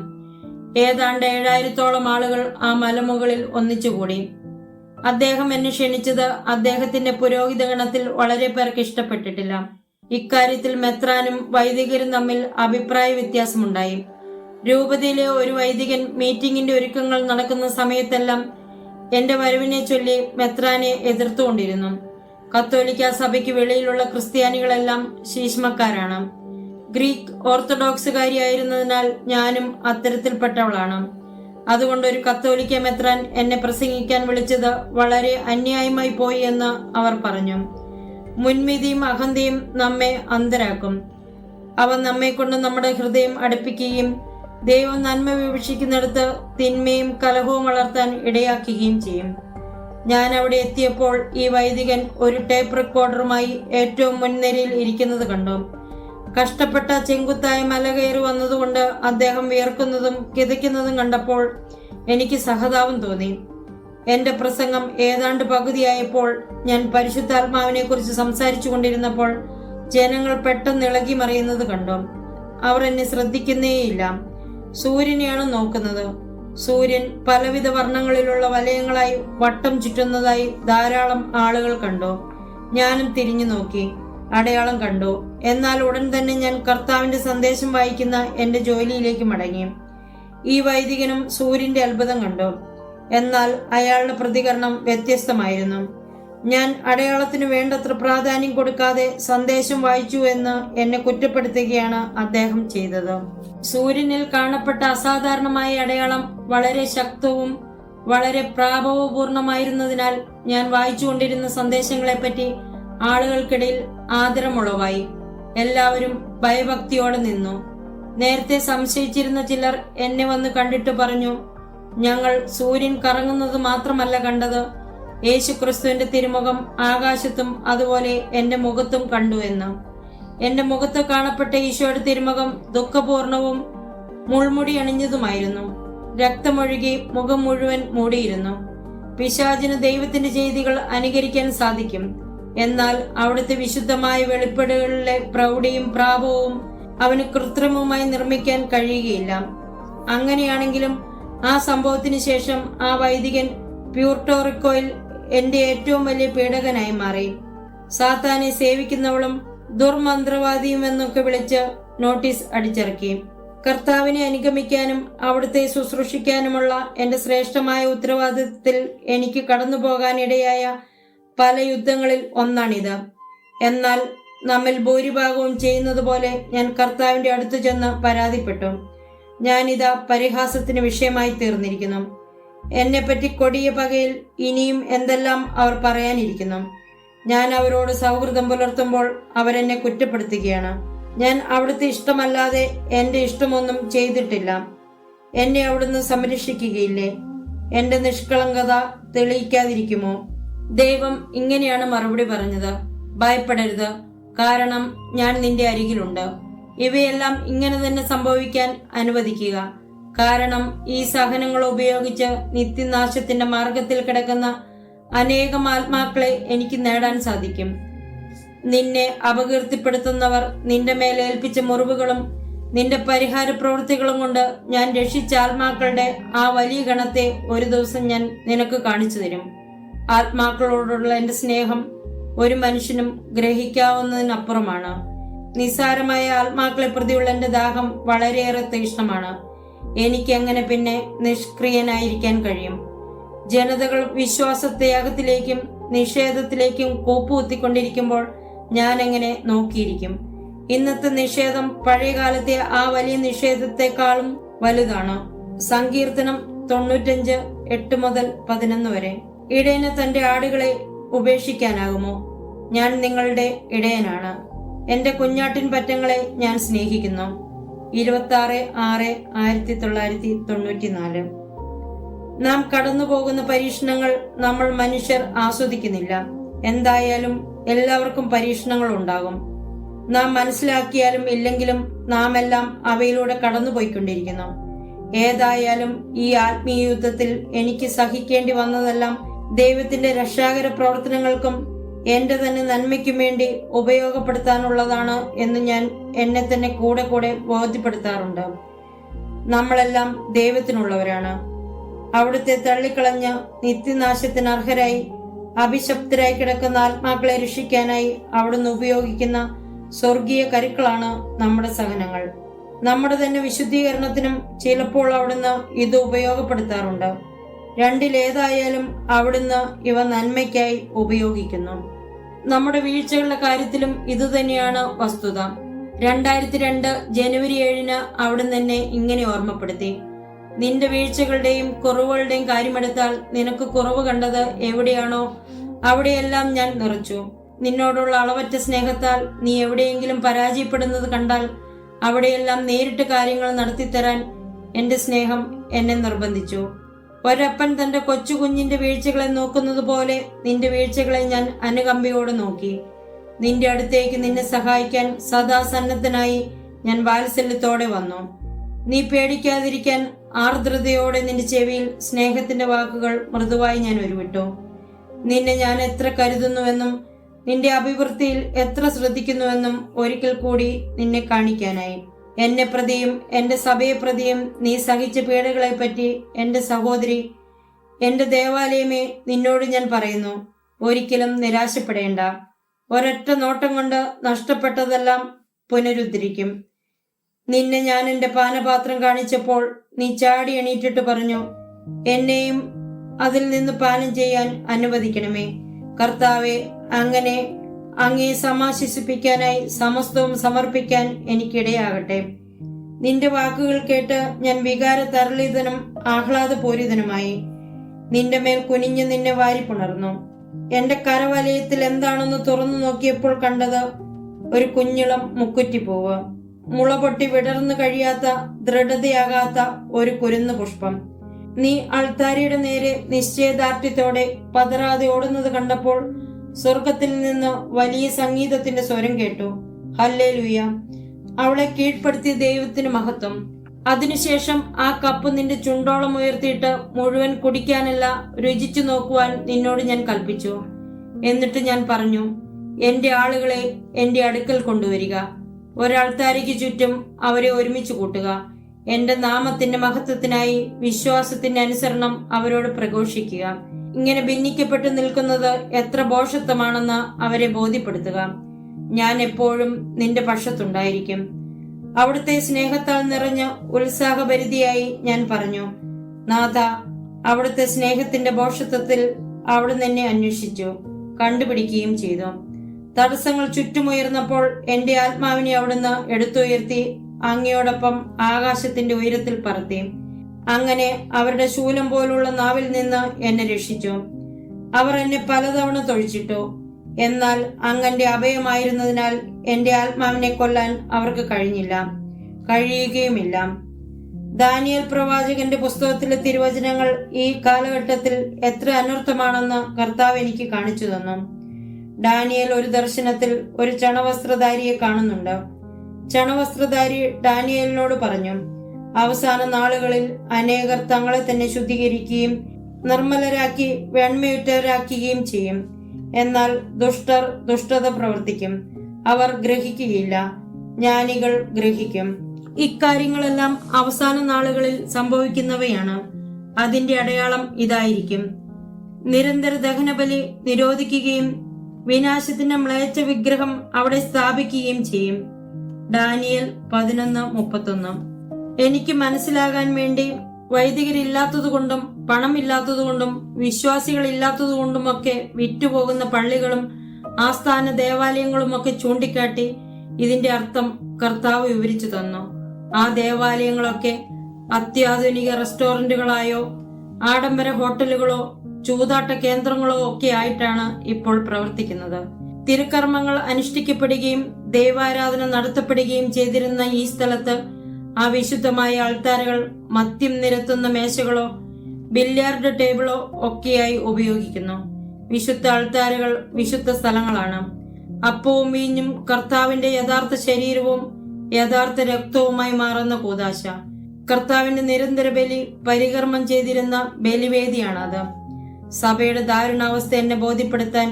ഏതാണ്ട് 7000-ഓളം ആളുകൾ ആ മലമുകളിൽ ഒന്നിച്ചുകൂടി. അദ്ദേഹം എന്നെ ക്ഷണിച്ചത് അദ്ദേഹത്തിന്റെ പുരോഹിത ഗണത്തിൽ വളരെ പേർക്ക് ഇഷ്ടപ്പെട്ടിട്ടില്ല. ഇക്കാര്യത്തിൽ മെത്രാനും വൈദികരും തമ്മിൽ അഭിപ്രായ വ്യത്യാസമുണ്ടായി. രൂപതയിലെ ഒരു വൈദികൻ മീറ്റിംഗിന്റെ ഒരുക്കങ്ങൾ നടക്കുന്ന സമയത്തെല്ലാം എന്റെ വരവിനെ ചൊല്ലി മെത്രാനെ എതിർത്തുകൊണ്ടിരുന്നു. കത്തോലിക്ക സഭയ്ക്ക് വെളിയിലുള്ള ക്രിസ്ത്യാനികളെല്ലാം ശീഷ്മക്കാരാണ്. ഗ്രീക്ക് ഓർത്തഡോക്സുകാരിയായിരുന്നതിനാൽ ഞാനും അത്തരത്തിൽപ്പെട്ടവളാണ്. അതുകൊണ്ട് ഒരു കത്തോലിക്ക മെത്രാൻ എന്നെ പ്രസംഗിക്കാൻ വിളിച്ചത് വളരെ അന്യായമായി പോയി എന്ന് അവർ പറഞ്ഞു. മുൻവിധിയും അഹന്തയും നമ്മെ അന്ധരാക്കും. അവ നമ്മെ കൊണ്ട് നമ്മുടെ ഹൃദയം അടുപ്പിക്കുകയും ദൈവം നന്മ വിവക്ഷിക്കുന്നിടത്ത് തിന്മയും കലഹവും വളർത്താൻ ഇടയാക്കുകയും ചെയ്യും. ഞാൻ അവിടെ എത്തിയപ്പോൾ ഈ വൈദികൻ ഒരു ടേപ്പ് റെക്കോർഡറുമായി ഏറ്റവും മുൻനിരയിൽ ഇരിക്കുന്നത് കണ്ടു. കഷ്ടപ്പെട്ട ചെങ്കുത്തായ മല കയറി വന്നതുകൊണ്ട് അദ്ദേഹം വിയർക്കുന്നതും കിതയ്ക്കുന്നതും കണ്ടപ്പോൾ എനിക്ക് സഹതാപം തോന്നി. എന്റെ പ്രസംഗം ഏതാണ്ട് പകുതിയായപ്പോൾ ഞാൻ പരിശുദ്ധാത്മാവിനെ കുറിച്ച് സംസാരിച്ചു കൊണ്ടിരുന്നപ്പോൾ ജനങ്ങൾ പെട്ടെന്ന് ഇളകി മറിയുന്നത് കണ്ടു. അവർ എന്നെ ശ്രദ്ധിക്കുന്നേയില്ല. സൂര്യനെയാണ് നോക്കുന്നത്. സൂര്യൻ പലവിധ വർണ്ണങ്ങളിലുള്ള വലയങ്ങളായി വട്ടം ചുറ്റുന്നതായി ധാരാളം ആളുകൾ കണ്ടു. ഞാനും തിരിഞ്ഞു നോക്കി, അടയാളം കണ്ടു. എന്നാൽ ഉടൻ തന്നെ ഞാൻ കർത്താവിന്റെ സന്ദേശം വായിക്കുന്ന എന്റെ ജോലിയിലേക്ക് മടങ്ങി. ഈ വൈദികനും സൂര്യന്റെ അത്ഭുതം കണ്ടു. എന്നാൽ അയാളുടെ പ്രതികരണം വ്യത്യസ്തമായിരുന്നു. ഞാൻ അടയാളത്തിന് വേണ്ടത്ര പ്രാധാന്യം കൊടുക്കാതെ സന്ദേശം വായിച്ചു എന്ന് എന്നെ കുറ്റപ്പെടുത്തുകയാണ് അദ്ദേഹം ചെയ്തത്. സൂര്യനിൽ കാണപ്പെട്ട അസാധാരണമായ അടയാളം വളരെ ശക്തവും വളരെ പ്രാഭവപൂർണമായിരുന്നതിനാൽ ഞാൻ വായിച്ചുകൊണ്ടിരുന്ന സന്ദേശങ്ങളെപ്പറ്റി ആളുകൾക്കിടയിൽ ആദരമുളവായി. എല്ലാവരും ഭയഭക്തിയോടെ നിന്നു. നേരത്തെ സംശയിച്ചിരുന്ന ചിലർ എന്നെ വന്ന് കണ്ടിട്ട് പറഞ്ഞു, ഞങ്ങൾ സൂര്യൻ കറങ്ങുന്നത് മാത്രമല്ല കണ്ടത്, യേശുക്രിസ്തുവിന്റെ തിരുമുഖം ആകാശത്തും അതുപോലെ എന്റെ മുഖത്തും കണ്ടു എന്ന്. എന്റെ മുഖത്ത് കാണപ്പെട്ട ഈശോയുടെ തിരുമുഖം ദുഃഖപൂർണവും മുൾമുടി അണിഞ്ഞതുമായിരുന്നു. രക്തമൊഴുകി മുഖം മുഴുവൻ മൂടിയിരുന്നു. പിശാചിന് ദൈവത്തിന്റെ ചെയ്തികൾ അനുകരിക്കാൻ സാധിക്കും, എന്നാൽ അവിടുത്തെ വിശുദ്ധമായ വെളിപ്പെടുകളിലെ പ്രൗഢിയും പ്രാഭവും അവന് കൃത്രിമമായി നിർമ്മിക്കാൻ കഴിയുകയില്ല. അങ്ങനെയാണെങ്കിലും ആ സംഭവത്തിന് ശേഷം ആ വൈദികൻ പ്യൂർട്ടോറിക്കോയിൽ എന്റെ ഏറ്റവും വലിയ പീഡകനായി മാറി. സാത്താനെ സേവിക്കുന്നവളും ദുർമന്ത്രവാദിയും എന്നൊക്കെ വിളിച്ച് നോട്ടീസ് അടിച്ചിറക്കി. കർത്താവിനെ അനുഗമിക്കാനും അവിടുത്തെ ശുശ്രൂഷിക്കാനുമുള്ള എന്റെ ശ്രേഷ്ഠമായ ഉത്തരവാദിത്തത്തിൽ എനിക്ക് കടന്നു പോകാനിടയായ പല യുദ്ധങ്ങളിൽ ഒന്നാണിത്. എന്നാൽ നമ്മിൽ ഭൂരിഭാഗവും ചെയ്യുന്നത് പോലെ ഞാൻ കർത്താവിന്റെ അടുത്ത് ചെന്ന് പരാതിപ്പെട്ടു. ഞാനിതാ പരിഹാസത്തിന് വിഷയമായി തീർന്നിരിക്കുന്നു. എന്നെപ്പറ്റി കൊടിയ പകയിൽ ഇനിയും എന്തെല്ലാം അവർ പറയാനിരിക്കുന്നു. ഞാൻ അവരോട് സൗഹൃദം പുലർത്തുമ്പോൾ അവരെന്നെ കുറ്റപ്പെടുത്തുകയാണ്. ഞാൻ അവിടുത്തെ ഇഷ്ടമല്ലാതെ എന്റെ ഇഷ്ടമൊന്നും ചെയ്തിട്ടില്ല. എന്നെ അവിടുന്ന് സംരക്ഷിക്കുകയില്ലേ? എന്റെ നിഷ്കളങ്കത തെളിയിക്കാതിരിക്കുമോ? ദൈവം ഇങ്ങനെയാണ് മറുപടി പറഞ്ഞത്, ഭയപ്പെടരുത്, കാരണം ഞാൻ നിന്റെ അരികിലുണ്ട്. ഇവയെല്ലാം ഇങ്ങനെ തന്നെ സംഭവിക്കാൻ അനുവദിക്കുക, കാരണം ഈ സഹനങ്ങൾ ഉപയോഗിച്ച് നിത്യനാശത്തിന്റെ മാർഗത്തിൽ കിടക്കുന്ന അനേകം ആത്മാക്കളെ എനിക്ക് നേടാൻ സാധിക്കും. നിന്നെ അപകീർത്തിപ്പെടുത്തുന്നവർ നിന്റെ മേലെ ഏൽപ്പിച്ച മുറിവുകളും നിന്റെ പരിഹാര പ്രവൃത്തികളും കൊണ്ട് ഞാൻ രക്ഷിച്ച ആത്മാക്കളുടെ ആ വലിയ ഗണത്തെ ഒരു ദിവസം ഞാൻ നിനക്ക് കാണിച്ചു തരും. ആത്മാക്കളോടുള്ള എന്റെ സ്നേഹം ഒരു മനുഷ്യനും ഗ്രഹിക്കാവുന്നതിനപ്പുറമാണ്. നിസ്സാരമായ ആത്മാക്കളെ പ്രതിയുള്ള എന്റെ ദാഹം വളരെയേറെ തീക്ഷ്ണമാണ്. എനിക്ക് എങ്ങനെ പിന്നെ നിഷ്ക്രിയനായിരിക്കാൻ കഴിയും? ജനതകൾ വിശ്വാസത്യാഗത്തിലേക്കും നിഷേധത്തിലേക്കും കൂപ്പുകുത്തിക്കൊണ്ടിരിക്കുമ്പോൾ ഞാൻ എങ്ങനെ നോക്കിയിരിക്കും? ഇന്നത്തെ നിഷേധം പഴയകാലത്തെ ആ വലിയ നിഷേധത്തെക്കാളും വലുതാണ്. സങ്കീർത്തനം 95:8-11 വരെ. ഇടയന് തന്റെ ആടുകളെ ഉപേക്ഷിക്കാനാകുമോ? ഞാൻ നിങ്ങളുടെ ഇടയനാണ്. എന്റെ കുഞ്ഞാട്ടിൻ പറ്റങ്ങളെ ഞാൻ സ്നേഹിക്കുന്നു. 26/6/1994. നാം കടന്നു പോകുന്ന പരീക്ഷണങ്ങൾ നമ്മൾ മനുഷ്യർ ആസ്വദിക്കുന്നില്ല. എന്തായാലും എല്ലാവർക്കും പരീക്ഷണങ്ങൾ ഉണ്ടാകും. നാം മനസ്സിലാക്കിയാലും ഇല്ലെങ്കിലും നാം എല്ലാം അവയിലൂടെ കടന്നുപോയിക്കൊണ്ടിരിക്കുന്നു. ഏതായാലും ഈ ആത്മീയ യുദ്ധത്തിൽ എനിക്ക് സഹിക്കേണ്ടി വന്നതെല്ലാം ദൈവത്തിന്റെ രക്ഷാകര പ്രവർത്തനങ്ങൾക്കും എന്റെ തന്നെ നന്മയ്ക്കും വേണ്ടി ഉപയോഗപ്പെടുത്താനുള്ളതാണ് എന്ന് ഞാൻ എന്നെ തന്നെ കൂടെ കൂടെ ബോധ്യപ്പെടുത്താറുണ്ട്. നമ്മളെല്ലാം ദൈവത്തിനുള്ളവരാണ്. അവിടുത്തെ തള്ളിക്കളഞ്ഞ് നിത്യനാശത്തിന് അർഹരായി അഭിശപ്തരായി കിടക്കുന്ന ആത്മാക്കളെ രക്ഷിക്കാനായി അവിടുന്ന് ഉപയോഗിക്കുന്ന സ്വർഗീയ കരുക്കളാണ് നമ്മുടെ സഹനങ്ങൾ. നമ്മുടെ തന്നെ വിശുദ്ധീകരണത്തിനും ചിലപ്പോൾ അവിടുന്ന് ഇത് ഉപയോഗപ്പെടുത്താറുണ്ട്. രണ്ടിലേതായാലും അവിടുന്ന് ഇവ നന്മയ്ക്കായി ഉപയോഗിക്കുന്നു. നമ്മുടെ വീഴ്ചകളുടെ കാര്യത്തിലും ഇതുതന്നെയാണ് വസ്തുത. 2002 ജനുവരി 7 അവിടുന്ന് എന്നെ ഇങ്ങനെ ഓർമ്മപ്പെടുത്തി: നിന്റെ വീഴ്ചകളുടെയും കുറവുകളുടെയും കാര്യമെടുത്താൽ നിനക്ക് കുറവ് കണ്ടത് എവിടെയാണോ അവിടെയെല്ലാം ഞാൻ നിറച്ചു. നിന്നോടുള്ള അളവറ്റ സ്നേഹത്താൽ നീ എവിടെയെങ്കിലും പരാജയപ്പെടുന്നത് കണ്ടാൽ അവിടെയെല്ലാം നേരിട്ട് കാര്യങ്ങൾ നടത്തിത്തരാൻ എന്റെ സ്നേഹം എന്നെ നിർബന്ധിച്ചു. ഒരപ്പൻ തന്റെ കൊച്ചു കുഞ്ഞിന്റെ വീഴ്ചകളെ നോക്കുന്നത് പോലെ നിന്റെ വീഴ്ചകളെ ഞാൻ അനുകമ്പയോടെ നോക്കി. നിന്റെ അടുത്തേക്ക് നിന്നെ സഹായിക്കാൻ സദാ സന്നദ്ധനായി ഞാൻ വാത്സല്യത്തോടെ വന്നു. നീ പേടിക്കാതിരിക്കാൻ ആർദ്രതയോടെ നിന്റെ ചെവിയിൽ സ്നേഹത്തിന്റെ വാക്കുകൾ മൃദുവായി ഞാൻ ഉരുവിട്ടു. നിന്നെ ഞാൻ എത്ര കരുതുന്നുവെന്നും നിന്റെ അഭിവൃദ്ധിയിൽ എത്ര ശ്രദ്ധിക്കുന്നുവെന്നും ഒരിക്കൽ കൂടി നിന്നെ കാണിക്കാനായി. എന്നെ പ്രതിയും എന്റെ സഭയെ പ്രതിയും നീ സഹിച്ച പീഡകളെ പറ്റി എന്റെ സഹോദരി, എന്റെ ദേവാലയമേ, നിന്നോട് ഞാൻ പറയുന്നു, ഒരിക്കലും നിരാശപ്പെടേണ്ട. ഒരൊറ്റ നോട്ടം കൊണ്ട് നഷ്ടപ്പെട്ടതെല്ലാം പുനരുദ്ധരിക്കും. നിന്നെ ഞാൻ എന്റെ പാനപാത്രം കാണിച്ചപ്പോൾ നീ ചാടി എണീറ്റിട്ട് പറഞ്ഞു, എന്നെയും അതിൽ നിന്ന് പാനം ചെയ്യാൻ അനുവദിക്കണമേ. കർത്താവെ, അങ്ങനെ അങ്ങേ സമാശ്വസിപ്പിക്കാനായി സമസ്തവും സമർപ്പിക്കാൻ എനിക്കിടയാകട്ടെ. നിന്റെ വാക്കുകൾ കേട്ട് ഞാൻ വികാര തരളിതനും ആഹ്ലാദപൂരിതനുമായി. നിന്റെ മേൽ കുനിഞ്ഞ് നിന്നെ വാരിപ്പുണർന്നു. എന്റെ കരവലയത്തിൽ എന്താണെന്ന് തുറന്നു നോക്കിയപ്പോൾ കണ്ടത് ഒരു കുഞ്ഞിളം മുക്കുറ്റിപ്പൂവ്. മുള പൊട്ടി വിടർന്നു കഴിയാത്ത ദൃഢതയാകാത്ത ഒരു കുരുന്നു പുഷ്പം. നീ അൾത്താരയുടെ നേരെ നിശ്ചയദാർഢ്യത്തോടെ പതറാതെ ഓടുന്നത് കണ്ടപ്പോൾ സ്വർഗത്തിൽ നിന്ന് വലിയ സംഗീതത്തിന്റെ സ്വരം കേട്ടു. ഹല്ലേലൂയ! അവളെ കീഴ്പ്പെടുത്തിയ ദൈവത്തിന് മഹത്വം. അതിനുശേഷം ആ കപ്പ് നിന്റെ ചുണ്ടോളം ഉയർത്തിയിട്ട് മുഴുവൻ കുടിക്കാനല്ല, രുചിച്ചു നോക്കുവാൻ നിന്നോട് ഞാൻ കൽപ്പിച്ചു. എന്നിട്ട് ഞാൻ പറഞ്ഞു, എന്റെ ആളുകളെ എന്റെ അടുക്കൽ കൊണ്ടുവരിക, ഒരൾത്താരയ്ക്ക് ചുറ്റും അവരെ ഒരുമിച്ച് കൂട്ടുക. എന്റെ നാമത്തിന്റെ മഹത്വത്തിനായി വിശ്വാസത്തിന്റെ അനുസരണം അവരോട് പ്രഘോഷിക്കുക. ഇങ്ങനെ ഭിന്നിക്കപ്പെട്ടു നിൽക്കുന്നത് എത്ര ഭോഷത്വമാണെന്ന് അവരെ ബോധ്യപ്പെടുത്തുക. ഞാൻ എപ്പോഴും നിന്റെ പക്ഷത്തുണ്ടായിരിക്കും. അവിടുത്തെ സ്നേഹത്താൽ നിറഞ്ഞ ഉത്സാഹഭരിതിയായി ഞാൻ പറഞ്ഞു, നാഥ, അവിടുത്തെ സ്നേഹത്തിന്റെ ഭോഷത്വത്തിൽ അവിടുന്ന് എന്നെ അന്വേഷിച്ചു, കണ്ടുപിടിക്കുകയും ചെയ്തു. തടസ്സങ്ങൾ ചുറ്റുമുയർന്നപ്പോൾ എന്റെ ആത്മാവിനെ അവിടുന്ന് എടുത്തുയർത്തി അങ്ങയോടൊപ്പം ആകാശത്തിന്റെ ഉയരത്തിൽ പറത്തി. അങ്ങനെ അവരുടെ ശൂലം പോലുള്ള നാവിൽ നിന്ന് എന്നെ രക്ഷിച്ചു. അവർ എന്നെ പലതവണ തൊഴിച്ചിട്ടു. എന്നാൽ അങ്ങന്റെ അഭയമായിരുന്നതിനാൽ എന്റെ ആത്മാവിനെ കൊല്ലാൻ അവർക്ക് കഴിഞ്ഞില്ല, കഴിയുകയുമില്ല. ദാനിയേൽ പ്രവാചകന്റെ പുസ്തകത്തിലെ തിരുവചനങ്ങൾ ഈ കാലഘട്ടത്തിൽ എത്ര അനർത്ഥമാണെന്ന് കർത്താവ് എനിക്ക് കാണിച്ചു തന്നു. ഡാനിയേൽ ഒരു ദർശനത്തിൽ ഒരു ചണവസ്ത്രധാരിയെ കാണുന്നുണ്ട്. ചണവസ്ത്രധാരി ഡാനിയേലിനോട് പറഞ്ഞു, അവസാന നാളുകളിൽ അനേകർ തങ്ങളെ തന്നെ ശുദ്ധീകരിക്കുകയും നിർമ്മലരാക്കി വെണ്മയുറ്റവരാക്കുകയും ചെയ്യും. എന്നാൽ ദുഷ്ടർ ദുഷ്ടത പ്രവർത്തിക്കും. അവർ ഗ്രഹിക്കുകയില്ല, ജ്ഞാനികൾ ഗ്രഹിക്കും. ഇക്കാര്യങ്ങളെല്ലാം അവസാന നാളുകളിൽ സംഭവിക്കുന്നവയാണ്. അതിന്റെ അടയാളം ഇതായിരിക്കും: നിരന്തര ദഹനബലി നിരോധിക്കുകയും വിനാശത്തിന്റെ മ്ലേച്ഛ വിഗ്രഹം അവിടെ സ്ഥാപിക്കുകയും ചെയ്യും. ഡാനിയേൽ 11:31. എനിക്ക് മനസ്സിലാകാൻ വേണ്ടി വൈദികരില്ലാത്തതുകൊണ്ടും പണമില്ലാത്തതുകൊണ്ടും വിശ്വാസികളില്ലാത്തതുകൊണ്ടുമൊക്കെ വിറ്റുപോകുന്ന പള്ളികളും ആസ്ഥാന ദേവാലയങ്ങളുമൊക്കെ ചൂണ്ടിക്കാട്ടി ഇതിന്റെ അർത്ഥം കർത്താവ് വിവരിച്ചു തന്നു. ആ ദേവാലയങ്ങളൊക്കെ അത്യാധുനിക റെസ്റ്റോറന്റുകളായോ ആഡംബര ഹോട്ടലുകളോ ചൂതാട്ട കേന്ദ്രങ്ങളോ ഒക്കെ ആയിട്ടാണ് ഇപ്പോൾ പ്രവർത്തിക്കുന്നത്. തിരുക്കർമ്മങ്ങൾ അനുഷ്ഠിക്കപ്പെടുകയും ദൈവാരാധന നടത്തപ്പെടുകയും ചെയ്തിരുന്ന ഈ സ്ഥലത്ത് ആ വിശുദ്ധമായ ആൾത്താരകൾ മദ്യം നിരത്തുന്ന മേശകളോ ബില്യാർഡ് ടേബിളോ ഒക്കെയായി ഉപയോഗിക്കുന്നു. വിശുദ്ധ ആൾത്താരകൾ വിശുദ്ധ സ്ഥലങ്ങളാണ്. അപ്പവും വീഞ്ഞും കർത്താവിന്റെ യഥാർത്ഥ ശരീരവും യഥാർത്ഥ രക്തവുമായി മാറുന്ന കൂദാശ. കർത്താവിന്റെ നിരന്തര ബലി പരികർമ്മം ചെയ്തിരുന്ന ബലിവേദിയാണത്. സഭയുടെ ദാരുണാവസ്ഥ എന്നെ ബോധ്യപ്പെടുത്താൻ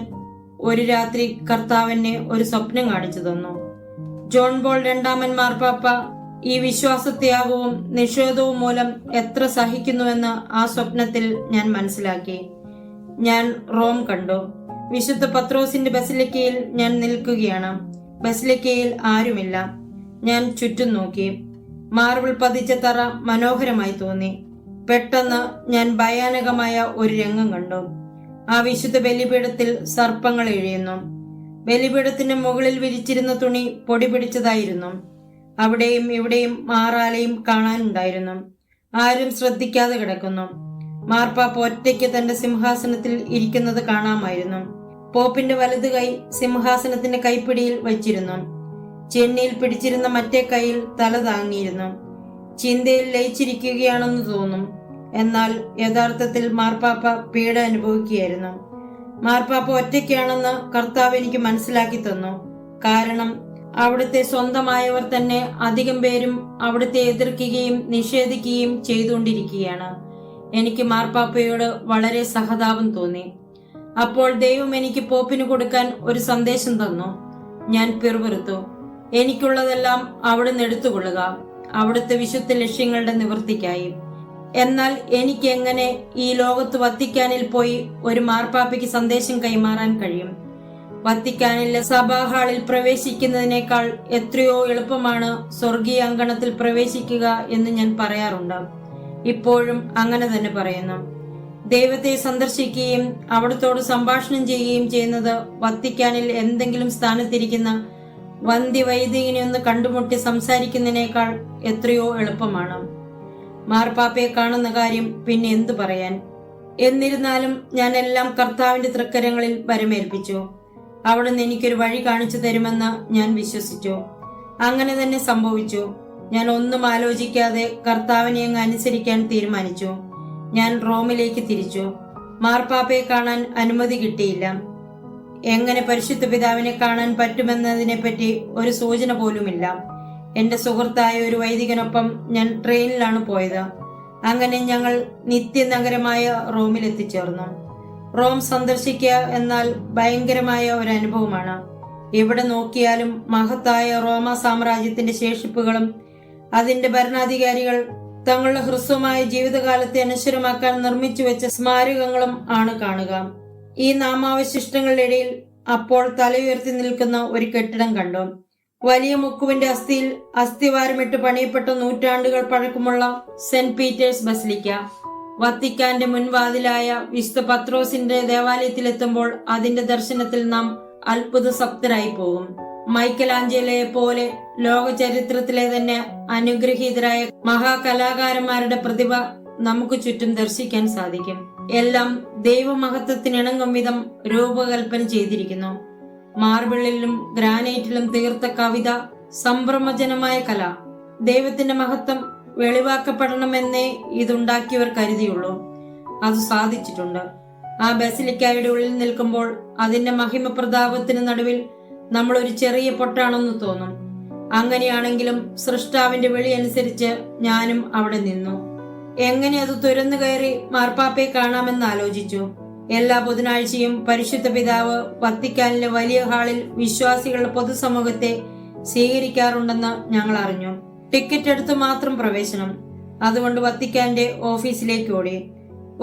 ഒരു രാത്രി കർത്താവിനെ ഒരു സ്വപ്നം കാണിച്ചു തന്നു. ജോൺ പോൾ രണ്ടാമൻ മാർപ്പാപ്പ ഈ വിശ്വാസത്യാഗവും നിഷേധവും മൂലം എത്ര സഹിക്കുന്നുവെന്ന് ആ സ്വപ്നത്തിൽ ഞാൻ മനസ്സിലാക്കി. ഞാൻ റോം കണ്ടു. വിശുദ്ധ പത്രോസിന്റെ ബസിലിക്കയിൽ ഞാൻ നിൽക്കുകയാണ്. ബസിലിക്കയിൽ ആരുമില്ല. ഞാൻ ചുറ്റും നോക്കി. മാർബിൾ പതിച്ച തറ മനോഹരമായി തോന്നി. പെട്ടെന്ന് ഞാൻ ഭയാനകമായ ഒരു രംഗം കണ്ടു. ആ വിശുദ്ധ ബലിപീഠത്തിൽ സർപ്പങ്ങൾ എഴിയുന്നു. ബലിപീഠത്തിന് മുകളിൽ വിരിച്ചിരുന്ന തുണി പൊടി പിടിച്ചതായിരുന്നു. അവിടെയും ഇവിടെയും മാറാലയും കാണാനുണ്ടായിരുന്നു. ആരും ശ്രദ്ധിക്കാതെ കിടക്കുന്നു. മാർപ്പാപ്പ ഒറ്റയ്ക്ക് തന്റെ സിംഹാസനത്തിൽ ഇരിക്കുന്നത് കാണാമായിരുന്നു. പോപ്പിന്റെ വലതു കൈ സിംഹാസനത്തിന്റെ കൈപ്പിടിയിൽ വച്ചിരുന്നു. ചെന്നിയിൽ പിടിച്ചിരുന്ന മറ്റേ കൈയിൽ തല താങ്ങിയിരുന്നു. ചിന്തയിൽ ലയിച്ചിരിക്കുകയാണെന്ന് തോന്നും. എന്നാൽ യഥാർത്ഥത്തിൽ മാർപ്പാപ്പ പീഡ അനുഭവിക്കുകയായിരുന്നു. മാർപ്പാപ്പ ഒറ്റയ്ക്കാണെന്ന് കർത്താവ് എനിക്ക് മനസ്സിലാക്കി തന്നു. കാരണം അവിടുത്തെ സ്വന്തമായവർ തന്നെ അധികം പേരും അവിടുത്തെ എതിർക്കുകയും നിഷേധിക്കുകയും ചെയ്തുകൊണ്ടിരിക്കുകയാണ്. എനിക്ക് മാർപ്പാപ്പയോട് വളരെ സഹതാപം തോന്നി. അപ്പോൾ ദൈവം എനിക്ക് പോപ്പിന് കൊടുക്കാൻ ഒരു സന്ദേശം തന്നു. ഞാൻ പിറുപിറുത്തു. എനിക്കുള്ളതെല്ലാം അവിടുന്ന് എടുത്തുകൊള്ളുക, അവിടുത്തെ വിശുദ്ധ ലക്ഷ്യങ്ങളുടെ നിവൃത്തിക്കായി. എന്നാൽ എനിക്ക് എങ്ങനെ ഈ ലോകത്ത് വത്തിക്കാനിൽ പോയി ഒരു മാർപ്പാപ്പയ്ക്ക് സന്ദേശം കൈമാറാൻ കഴിയും? വത്തിക്കാനിലെ സഭാ ഹാളിൽ പ്രവേശിക്കുന്നതിനേക്കാൾ എത്രയോ എളുപ്പമാണ് സ്വർഗീയ അങ്കണത്തിൽ പ്രവേശിക്കുക എന്ന് ഞാൻ പറയാറുണ്ട്. ഇപ്പോഴും അങ്ങനെ തന്നെ പറയുന്നു. ദൈവത്തെ സന്ദർശിക്കുകയും അവിടത്തോട് സംഭാഷണം ചെയ്യുകയും ചെയ്യുന്നത് വത്തിക്കാനിൽ എന്തെങ്കിലും സ്ഥാനത്തിരിക്കുന്ന വന്ധ്യവൈദികനെ ഒന്ന് കണ്ടുമുട്ടി സംസാരിക്കുന്നതിനേക്കാൾ എത്രയോ എളുപ്പമാണ്. മാർപ്പാപ്പയെ കാണുന്ന കാര്യം പിന്നെ എന്തു പറയാൻ? എന്നിരുന്നാലും ഞാൻ എല്ലാം കർത്താവിന്റെ തൃക്കരങ്ങളിൽ വരമേൽപ്പിച്ചു. അവിടുന്ന് എനിക്കൊരു വഴി കാണിച്ചു തരുമെന്ന് ഞാൻ വിശ്വസിച്ചു. അങ്ങനെ തന്നെ സംഭവിച്ചു. ഞാൻ ഒന്നും ആലോചിക്കാതെ കർത്താവിനെ അങ്ങ് അനുസരിക്കാൻ തീരുമാനിച്ചു. ഞാൻ റോമിലേക്ക് തിരിച്ചു. മാർപ്പാപ്പയെ കാണാൻ അനുമതി കിട്ടിയില്ല. എങ്ങനെ പരിശുദ്ധ പിതാവിനെ കാണാൻ പറ്റുമെന്നതിനെപ്പറ്റി ഒരു സൂചന പോലുമില്ല. എന്റെ സുഹൃത്തായ ഒരു വൈദികനൊപ്പം ഞാൻ ട്രെയിനിലാണ് പോയത്. അങ്ങനെ ഞങ്ങൾ നിത്യനഗരമായ റോമിൽ എത്തിച്ചേർന്നു. റോം സന്ദർശിക്കുക എന്നാൽ ഭയങ്കരമായ ഒരു അനുഭവമാണ്. എവിടെ നോക്കിയാലും മഹത്തായ റോമ സാമ്രാജ്യത്തിന്റെ ശേഷിപ്പുകളും അതിന്റെ ഭരണാധികാരികൾ തങ്ങളുടെ ഹ്രസ്വമായ ജീവിതകാലത്തെ അനശ്വരമാക്കാൻ നിർമ്മിച്ചു വെച്ച സ്മാരകങ്ങളും ആണ് കാണുക. ഈ നാമാവശിഷ്ടങ്ങളുടെ ഇടയിൽ അപ്പോൾ തലയുയർത്തി നിൽക്കുന്ന ഒരു കെട്ടിടം കണ്ടു. വലിയ മുക്കുവിന്റെ അസ്ഥിയിൽ അസ്ഥിവാരമിട്ട് പണിയപ്പെട്ട നൂറ്റാണ്ടുകൾ പഴക്കമുള്ള സെന്റ് പീറ്റേഴ്സ് ബസിലിക്ക. വത്തിക്കാന്റെ മുൻവാതിലായ വിശുദ്ധ പത്രോസിന്റെ ദേവാലയത്തിലെത്തുമ്പോൾ അതിന്റെ ദർശനത്തിൽ നാം അത്ഭുതസക്തരായി പോകും. മൈക്കൽ ആഞ്ചലോയെ പോലെ ലോക ചരിത്രത്തിലെ തന്നെ അനുഗ്രഹീതരായ മഹാകലാകാരന്മാരുടെ പ്രതിഭ നമുക്ക് ചുറ്റും ദർശിക്കാൻ സാധിക്കും. എല്ലാം ദൈവമഹത്വത്തിനിണങ്ങും വിധം രൂപകൽപ്പന ചെയ്തിരിക്കുന്നു. മാർബിളിലും ഗ്രാനൈറ്റിലും തീർത്ത കവിത, സംഭ്രമജനമായ കല. ദൈവത്തിന്റെ മഹത്വം വെളിവാക്കപ്പെടണമെന്നേ ഇതുണ്ടാക്കിയവർ കരുതിയുള്ളൂ. അത് സാധിച്ചിട്ടുണ്ട്. ആ ബസിലിക്കായുടെ ഉള്ളിൽ നിൽക്കുമ്പോൾ അതിന്റെ മഹിമ പ്രതാപത്തിന് നടുവിൽ നമ്മൾ ഒരു ചെറിയ പൊട്ടാണെന്ന് തോന്നും. അങ്ങനെയാണെങ്കിലും സൃഷ്ടാവിന്റെ വിളി അനുസരിച്ച് ഞാനും അവിടെ നിന്നു. എങ്ങനെ അത് തുരന്നു കയറി മാർപ്പാപ്പയെ കാണാമെന്ന് ആലോചിച്ചു. എല്ലാ ബുധനാഴ്ചയും പരിശുദ്ധ പിതാവ് വത്തിക്കാനിലെ വലിയ ഹാളിൽ വിശ്വാസികളുടെ പൊതുസമൂഹത്തെ സ്വീകരിക്കാറുണ്ടെന്ന് ഞങ്ങൾ അറിഞ്ഞു. ടിക്കറ്റ് എടുത്ത് മാത്രം പ്രവേശനം. അതുകൊണ്ട് വത്തിക്കാന്റെ ഓഫീസിലേക്ക് ഓടി.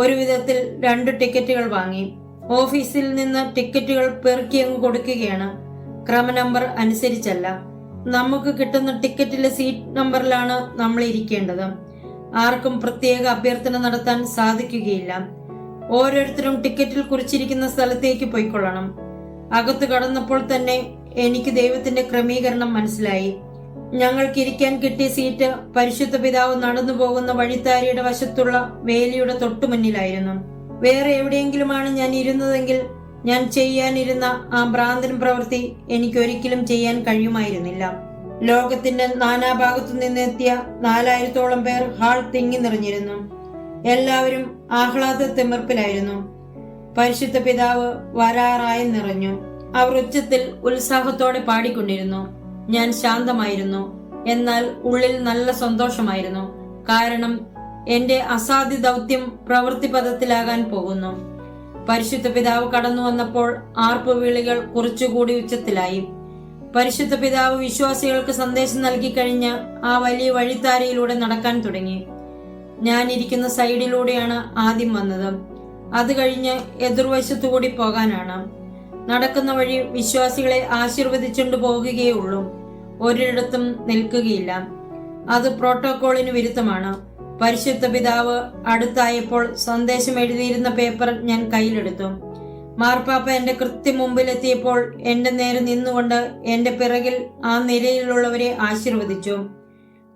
ഒരു വിധത്തിൽ 2 ടിക്കറ്റുകൾ വാങ്ങി. ഓഫീസിൽ നിന്ന് ടിക്കറ്റുകൾ പെറുക്കി അങ്ങ് കൊടുക്കുകയാണ്. ക്രമ നമ്പർ അനുസരിച്ചല്ല. നമുക്ക് കിട്ടുന്ന ടിക്കറ്റിലെ സീറ്റ് നമ്പറിലാണ് നമ്മൾ ഇരിക്കേണ്ടത്. ആർക്കും പ്രത്യേക അഭ്യർത്ഥന നടത്താൻ സാധിക്കുകയില്ല. ഓരോരുത്തരും ടിക്കറ്റിൽ കുറിച്ചിരിക്കുന്ന സ്ഥലത്തേക്ക് പോയിക്കൊള്ളണം. അകത്ത് കടന്നപ്പോൾ തന്നെ എനിക്ക് ദൈവത്തിന്റെ ക്രമീകരണം മനസ്സിലായി. ഞങ്ങൾക്ക് ഇരിക്കാൻ കിട്ടിയ സീറ്റ് പരിശുദ്ധ പിതാവ് നടന്നു പോകുന്ന വഴിത്താരിയുടെ വശത്തുള്ള വേലിയുടെ തൊട്ടുമുന്നിലായിരുന്നു. വേറെ എവിടെയെങ്കിലുമാണ് ഞാൻ ഇരുന്നതെങ്കിൽ ഞാൻ ചെയ്യാനിരുന്ന ആ ഭ്രാന്തൻ പ്രവൃത്തി എനിക്കൊരിക്കലും ചെയ്യാൻ കഴിയുമായിരുന്നില്ല. ലോകത്തിന്റെ നാനാഭാഗത്തു നിന്നെത്തിയ 4000-ഓളം പേർ ഹാൾ തിങ്ങി നിറഞ്ഞിരുന്നു. എല്ലാവരും ആഹ്ലാദ തിമിർപ്പിലായിരുന്നു. പരിശുദ്ധ പിതാവ് വരാറായി നിറഞ്ഞു. അവർ ഉച്ചത്തിൽ ഉത്സാഹത്തോടെ പാടിക്കൊണ്ടിരുന്നു. ഞാൻ ശാന്തമായിരുന്നു. എന്നാൽ ഉള്ളിൽ നല്ല സന്തോഷമായിരുന്നു. കാരണം എന്റെ അസാധ്യ ദൗത്യം പ്രവൃത്തിപഥത്തിലാകാൻ പോകുന്നു. പരിശുദ്ധ പിതാവ് കടന്നു വന്നപ്പോൾ ആർപ്പുവിളികൾ കുറച്ചുകൂടി ഉച്ചത്തിലായി. പരിശുദ്ധ പിതാവ് വിശ്വാസികൾക്ക് സന്ദേശം നൽകി കഴിഞ്ഞ ആ വലിയ വഴിത്താരയിലൂടെ നടക്കാൻ തുടങ്ങി. ഞാൻ ഇരിക്കുന്ന സൈഡിലൂടെയാണ് ആദ്യം വന്നത്. അത് കഴിഞ്ഞ് എതിർവശത്തുകൂടി പോകാനാണ്. നടക്കുന്ന വഴി വിശ്വാസികളെ ആശീർവദിച്ചുകൊണ്ട് പോകുകയേ ഉള്ളൂ. ഒരിടത്തും നിൽക്കുകയില്ല. അത് പ്രോട്ടോകോളിന് വിരുദ്ധമാണ്. പരിശുദ്ധ പിതാവ് അടുത്തായപ്പോൾ സന്ദേശം എഴുതിയിരുന്ന പേപ്പർ ഞാൻ കയ്യിലെടുത്തു. മാർപ്പാപ്പ എന്റെ കൃത്യം മുമ്പിലെത്തിയപ്പോൾ എന്റെ നേരെ നിന്നുകൊണ്ട് എന്റെ പിറകിൽ ആ നിരയിലുള്ളവരെ ആശീർവദിച്ചു.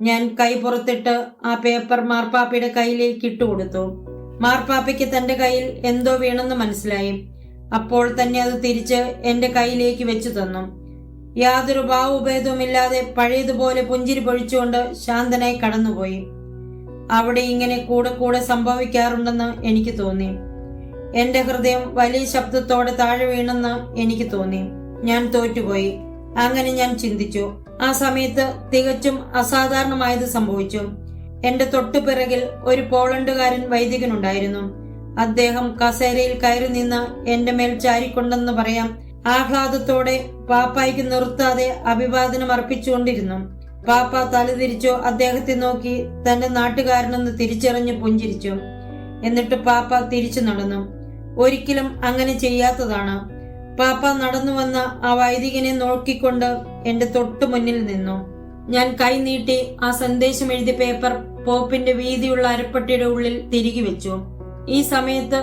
ഞാൻ കൈ പുറത്തിട്ട് ആ പേപ്പർ മാർപ്പാപ്പയുടെ കയ്യിലേക്ക് ഇട്ടുകൊടുത്തു. മാർപ്പാപ്പയ്ക്ക് തന്റെ കയ്യിൽ എന്തോ വീണെന്ന് മനസ്സിലായി. അപ്പോൾ തന്നെ അത് തിരിച്ച് എന്റെ കയ്യിലേക്ക് വെച്ചു തന്നു. യാതൊരു ഭാവഭേദവുമില്ലാതെ പഴയതുപോലെ പുഞ്ചിരി പൊഴിച്ചുകൊണ്ട് ശാന്തനായി കടന്നുപോയി. അവിടെ ഇങ്ങനെ കൂടെ കൂടെ സംഭവിക്കാറുണ്ടെന്ന് എനിക്ക് തോന്നി. എന്റെ ഹൃദയം വലിയ ശബ്ദത്തോടെ താഴെ വീണെന്ന് എനിക്ക് തോന്നി. ഞാൻ തോറ്റുപോയി. അങ്ങനെ ഞാൻ ചിന്തിച്ചു. ആ സമയത്ത് തികച്ചും അസാധാരണമായത് സംഭവിച്ചു. എന്റെ തൊട്ടുപിറകിൽ ഒരു പോളണ്ടുകാരൻ വൈദികനുണ്ടായിരുന്നു. അദ്ദേഹം കസേരയിൽ കയറി നിന്ന് എന്റെ മേൽ ചാരിക്കൊണ്ടെന്ന് പറയാം ആഹ്ലാദത്തോടെ പാപ്പായ്ക്ക് നിർത്താതെ അഭിവാദനം അർപ്പിച്ചുകൊണ്ടിരുന്നു. പാപ്പ തലതിരിച്ചു അദ്ദേഹത്തെ നോക്കി തന്റെ നാട്ടുകാരനെന്ന് തിരിച്ചറിഞ്ഞ് പുഞ്ചിരിച്ചു. എന്നിട്ട് പാപ്പ തിരിച്ചു നടന്നു. ഒരിക്കലും അങ്ങനെ ചെയ്യാത്തതാണ്. പാപ്പ നടന്നു വന്ന ആ വൈദികനെ നോക്കിക്കൊണ്ട് എന്റെ തൊട്ടു മുന്നിൽ നിന്നു. ഞാൻ കൈ നീട്ടി ആ സന്ദേശം എഴുതിയ പേപ്പർ പോപ്പിന്റെ വീതിയുള്ള അരപ്പട്ടിയുടെ ഉള്ളിൽ തിരികെ വെച്ചു. ഈ സമയത്ത്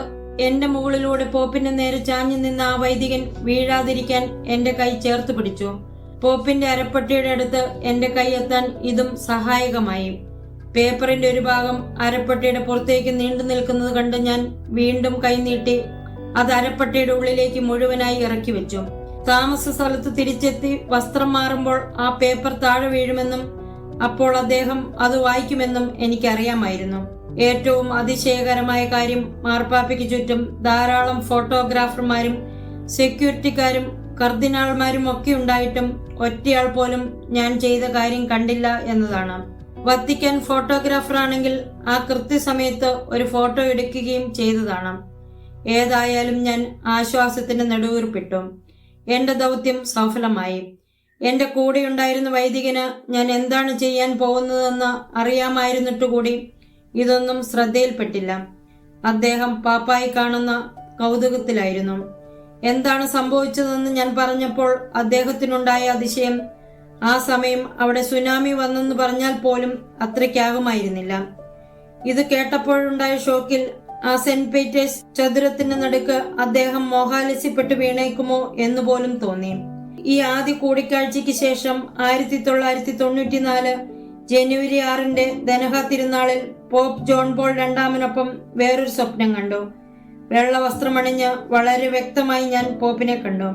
എന്റെ മുകളിലൂടെ പോപ്പിന്റെ നേരെ ചാഞ്ഞു നിന്ന ആ വൈദികൻ വീഴാതിരിക്കാൻ എന്റെ കൈ ചേർത്ത് പിടിച്ചു. പോപ്പിന്റെ അരപ്പട്ടിയുടെ അടുത്ത് എന്റെ കൈ എത്താൻ ഇതും സഹായകമായി. പേപ്പറിന്റെ ഒരു ഭാഗം അരപ്പട്ടിയുടെ പുറത്തേക്ക് നീണ്ടു നിൽക്കുന്നത് കണ്ട് ഞാൻ വീണ്ടും കൈ നീട്ടി അത് അരപ്പട്ടിയുടെ ഉള്ളിലേക്ക് മുഴുവനായി ഇറക്കി വെച്ചു. താമസ സ്ഥലത്ത് തിരിച്ചെത്തി വസ്ത്രം മാറുമ്പോൾ ആ പേപ്പർ താഴെ വീഴുമെന്നും അപ്പോൾ അദ്ദേഹം അത് വായിക്കുമെന്നും എനിക്കറിയാമായിരുന്നു. ഏറ്റവും അതിശയകരമായ കാര്യം, മാർപ്പാപ്പയ്ക്ക് ചുറ്റും ധാരാളം ഫോട്ടോഗ്രാഫർമാരും സെക്യൂരിറ്റിക്കാരും കർദിനാൾമാരും ഒക്കെ ഉണ്ടായിട്ടും ഒറ്റയാൾ പോലും ഞാൻ ചെയ്ത കാര്യം കണ്ടില്ല എന്നതാണ്. വത്തിക്കാൻ ഫോട്ടോഗ്രാഫറാണെങ്കിൽ ആ കൃത്യസമയത്ത് ഒരു ഫോട്ടോ എടുക്കുകയും ചെയ്തതാണ്. ഏതായാലും ഞാൻ ആശ്വാസത്തിന്റെ നെടുവീർപ്പിട്ടു. എന്റെ ദൗത്യം സഫലമായി. എന്റെ കൂടെയുണ്ടായിരുന്ന വൈദികന് ഞാൻ എന്താണ് ചെയ്യാൻ പോകുന്നതെന്ന് അറിയാമായിരുന്നിട്ടുകൂടി ഇതൊന്നും ശ്രദ്ധയിൽപ്പെട്ടില്ല. അദ്ദേഹം പാപ്പായി കാണുന്ന കൗതുകത്തിലായിരുന്നു. എന്താണ് സംഭവിച്ചതെന്ന് ഞാൻ പറഞ്ഞപ്പോൾ അദ്ദേഹത്തിനുണ്ടായ അതിശയം ആ സമയം അവിടെ സുനാമി വന്നെന്ന് പറഞ്ഞാൽ പോലും അത്രയ്ക്കാകുമായിരുന്നില്ല. ഇത് കേട്ടപ്പോഴുണ്ടായ ഷോക്കിൽ ആ സെന്റ് പീറ്റേഴ്സ് ചതുരത്തിന്റെ നടുക്ക് അദ്ദേഹം മോഹാലസ്യപ്പെട്ട് വീണേക്കുമോ എന്ന് പോലും തോന്നി. ഈ ആദ്യ കൂടിക്കാഴ്ചയ്ക്ക് ശേഷം 1994 ജനുവരി 6 ദനഹ തിരുനാളിൽ പോപ്പ് ജോൺ പോൾ രണ്ടാമനൊപ്പം വേറൊരു സ്വപ്നം കണ്ടു. വെള്ള വസ്ത്രമണിഞ്ഞ് വളരെ വ്യക്തമായി ഞാൻ പോപ്പിനെ കണ്ടു.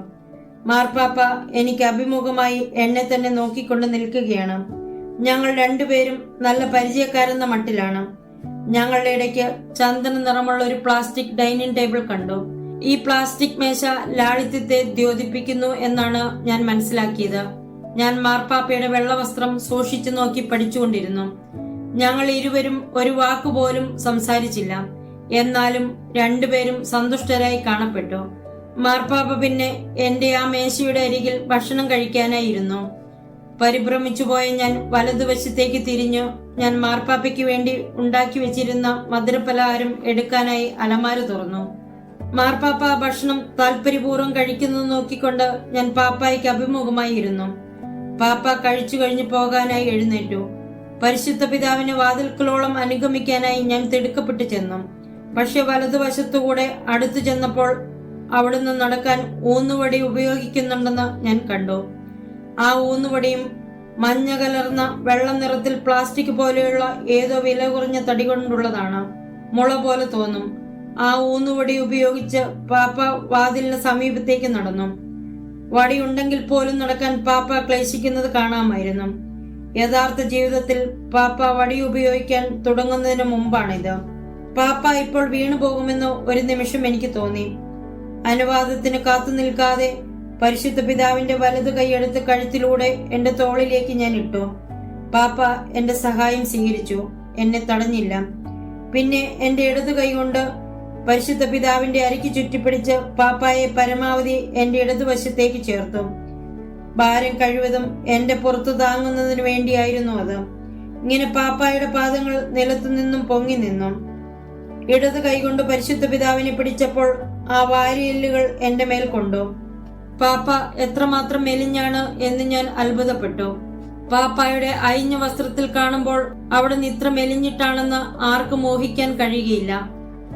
മാർപ്പാപ്പ എനിക്ക് അഭിമുഖമായി എന്നെ തന്നെ നോക്കിക്കൊണ്ട് നിൽക്കുകയാണ്. ഞങ്ങൾ രണ്ടുപേരും നല്ല പരിചയക്കാരെന്ന മട്ടിലാണ്. ഞങ്ങളുടെ ഇടയ്ക്ക് ചന്ദന നിറമുള്ള ഒരു പ്ലാസ്റ്റിക് ഡൈനിങ് ടേബിൾ കണ്ടു. ഈ പ്ലാസ്റ്റിക് മേശ ലാളിത്യത്തെ ദ്യോതിപ്പിക്കുന്നു എന്നാണ് ഞാൻ മനസ്സിലാക്കിയത്. ഞാൻ മാർപ്പാപ്പയുടെ വെള്ളവസ്ത്രം സൂക്ഷിച്ചു നോക്കി പഠിച്ചുകൊണ്ടിരുന്നു. ഞങ്ങൾ ഇരുവരും ഒരു വാക്കുപോലും സംസാരിച്ചില്ല. എന്നാലും രണ്ടുപേരും സന്തുഷ്ടരായി കാണപ്പെട്ടു. മാർപ്പാപ്പ പിന്നെ എന്റെ ആ മേശയുടെ അരികിൽ ഭക്ഷണം കഴിക്കാനായിരുന്നു. പരിഭ്രമിച്ചുപോയ ഞാൻ വലതുവശത്തേക്ക് തിരിഞ്ഞു. ഞാൻ മാർപ്പാപ്പയ്ക്ക് വേണ്ടി ഉണ്ടാക്കി വെച്ചിരുന്ന മധുരപലഹാരം എടുക്കാനായി അലമാര തുറന്നു. മാർപ്പാപ്പ ഭക്ഷണം താല്പര്യപൂർവ്വം കഴിക്കുന്നത് നോക്കിക്കൊണ്ട് ഞാൻ പാപ്പായ്ക്ക് അഭിമുഖമായി ഇരുന്നു. പാപ്പ കഴിച്ചു കഴിഞ്ഞു പോകാനായി എഴുന്നേറ്റു. പരിശുദ്ധ പിതാവിനെ വാതിൽക്കലോളം അനുഗമിക്കാനായി ഞാൻ തിടുക്കപ്പെട്ടു ചെന്നു. പക്ഷെ വലതുവശത്തുകൂടെ അടുത്തു ചെന്നപ്പോൾ അവിടുന്ന് നടക്കാൻ ഊന്നുവടി ഉപയോഗിക്കുന്നുണ്ടെന്ന് ഞാൻ കണ്ടു. ആ ഊന്നുവടിയും മഞ്ഞ കലർന്ന വെള്ള നിറത്തിൽ പ്ലാസ്റ്റിക് പോലെയുള്ള ഏതോ വില കുറഞ്ഞ തടി കൊണ്ടുള്ളതാണ്. മുള പോലെ തോന്നും. ആ ഊന്നുവടി ഉപയോഗിച്ച് പാപ്പ വാതിലിന് സമീപത്തേക്ക് നടന്നു. വടി ഉണ്ടെങ്കിൽ പോലും നടക്കാൻ പാപ്പ ക്ലേശിക്കുന്നത് കാണാമായിരുന്നു. യഥാർത്ഥ ജീവിതത്തിൽ പാപ്പ വടി ഉപയോഗിക്കാൻ തുടങ്ങുന്നതിന് മുമ്പാണിത്. പാപ്പ ഇപ്പോൾ വീണു പോകുമെന്ന് ഒരു നിമിഷം എനിക്ക് തോന്നി. അനുവാദത്തിന് കാത്തു നിൽക്കാതെ പരിശുദ്ധ പിതാവിന്റെ വലതു കൈയെടുത്ത് കഴുത്തിലൂടെ എന്റെ തോളിലേക്ക് ഞാൻ ഇട്ടു. പാപ്പ എന്റെ സഹായം സ്വീകരിച്ചു. എന്നെ തടഞ്ഞില്ല. പിന്നെ എന്റെ ഇടതു കൈ കൊണ്ട് പരിശുദ്ധ പിതാവിന്റെ അരയ്ക്ക് ചുറ്റിപ്പിടിച്ച് പാപ്പായെ പരമാവധി എന്റെ ഇടതുവശത്തേക്ക് ചേർത്തു. ഭാരം കഴിവതും എന്റെ പുറത്തു താങ്ങുന്നതിന് വേണ്ടിയായിരുന്നു അത്. ഇങ്ങനെ പാപ്പായുടെ പാദങ്ങൾ നിലത്തു നിന്നും പൊങ്ങി നിന്നു. ഇടത് കൈകൊണ്ട് പരിശുദ്ധ പിതാവിനെ പിടിച്ചപ്പോൾ ആ വാരിയെല്ലുകൾ എന്റെ മേൽ കൊണ്ടു. പാപ്പ എത്രമാത്രം മെലിഞ്ഞാണ് എന്ന് ഞാൻ അത്ഭുതപ്പെട്ടു. പാപ്പായുടെ അയഞ്ഞ വസ്ത്രത്തിൽ കാണുമ്പോൾ അവിടെ ഇത്ര മെലിഞ്ഞിട്ടാണെന്ന് ആർക്കും മോഹിക്കാൻ കഴിയുകയില്ല.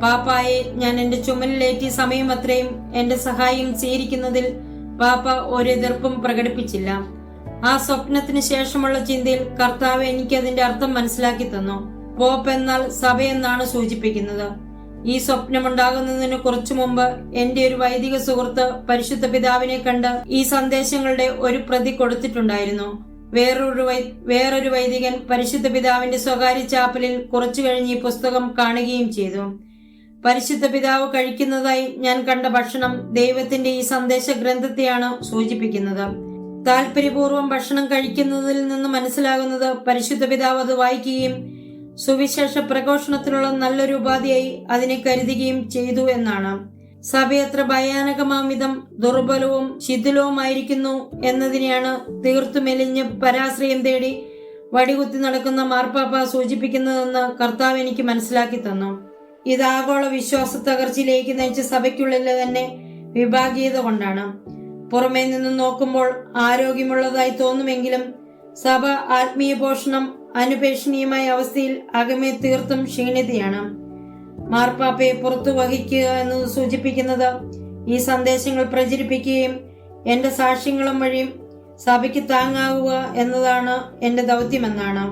പാപ്പായെ ഞാൻ എന്റെ ചുമലിലേറ്റി സമയം അത്രയും എന്റെ സഹായം സ്വീകരിക്കുന്നതിൽ പാപ്പ ഒരു എതിർപ്പും പ്രകടിപ്പിച്ചില്ല. ആ സ്വപ്നത്തിന് ശേഷമുള്ള ചിന്തയിൽ കർത്താവ് എനിക്ക് അതിന്റെ അർത്ഥം മനസ്സിലാക്കി തന്നു. പോപ്പ് എന്നാൽ സഭയെന്നാണ് സൂചിപ്പിക്കുന്നത്. ഈ സ്വപ്നമുണ്ടാകുന്നതിന് കുറച്ചു മുമ്പ് എന്റെ ഒരു വൈദിക സുഹൃത്ത് പരിശുദ്ധ പിതാവിനെ കണ്ട് ഈ സന്ദേശങ്ങളുടെ ഒരു പ്രതി കൊടുത്തിട്ടുണ്ടായിരുന്നു. വേറൊരു വൈദികൻ പരിശുദ്ധ പിതാവിന്റെ സ്വകാര്യ ചാപ്പലിൽ കുറച്ചു കഴിഞ്ഞ് ഈ പുസ്തകം കാണുകയും ചെയ്തു. പരിശുദ്ധ പിതാവ് കഴിക്കുന്നതായി ഞാൻ കണ്ട ഭക്ഷണം ദൈവത്തിന്റെ ഈ സന്ദേശ ഗ്രന്ഥത്തെയാണ് സൂചിപ്പിക്കുന്നത്. താല്പര്യപൂർവ്വം ഭക്ഷണം കഴിക്കുന്നതിൽ നിന്ന് മനസ്സിലാകുന്നത് പരിശുദ്ധ പിതാവ് അത് വായിക്കുകയും സുവിശേഷ പ്രഘോഷണത്തിനുള്ള നല്ലൊരു ഉപാധിയായി അതിനെ കരുതുകയും ചെയ്തു എന്നാണ്. സഭ എത്ര ഭയാനകമാംവിധം ദുർബലവും ശിഥിലവുമായിരിക്കുന്നു എന്നതിനെയാണ് തീർത്തു മെലിഞ്ഞ് പരാശ്രയം തേടി വടികുത്തി നടക്കുന്ന മാർപ്പാപ്പ സൂചിപ്പിക്കുന്നതെന്ന് കർത്താവ് എനിക്ക് മനസ്സിലാക്കി തന്നു. ഇത് ആഗോള വിശ്വാസ തകർച്ചയിലേക്ക് നയിച്ച സഭയ്ക്കുള്ളിലെ തന്നെ വിഭാഗീയത കൊണ്ടാണ്. പുറമേ നിന്ന് നോക്കുമ്പോൾ ആരോഗ്യമുള്ളതായി തോന്നുമെങ്കിലും സഭ ആത്മീയ പോഷണം അനുപേക്ഷണീയമായ അവസ്ഥയിൽ അകമേ തീർത്തും ക്ഷീണിതയാണ്. മാർപ്പാപ്പയെ പുറത്തു വഹിക്കുക എന്നത് സൂചിപ്പിക്കുന്നത് ഈ സന്ദേശങ്ങൾ പ്രചരിപ്പിക്കുകയും എന്റെ സാക്ഷ്യങ്ങളും വഴിയും സഭയ്ക്ക് താങ്ങാവുക എന്നതാണ് എന്റെ ദൗത്യമെന്നാണ്.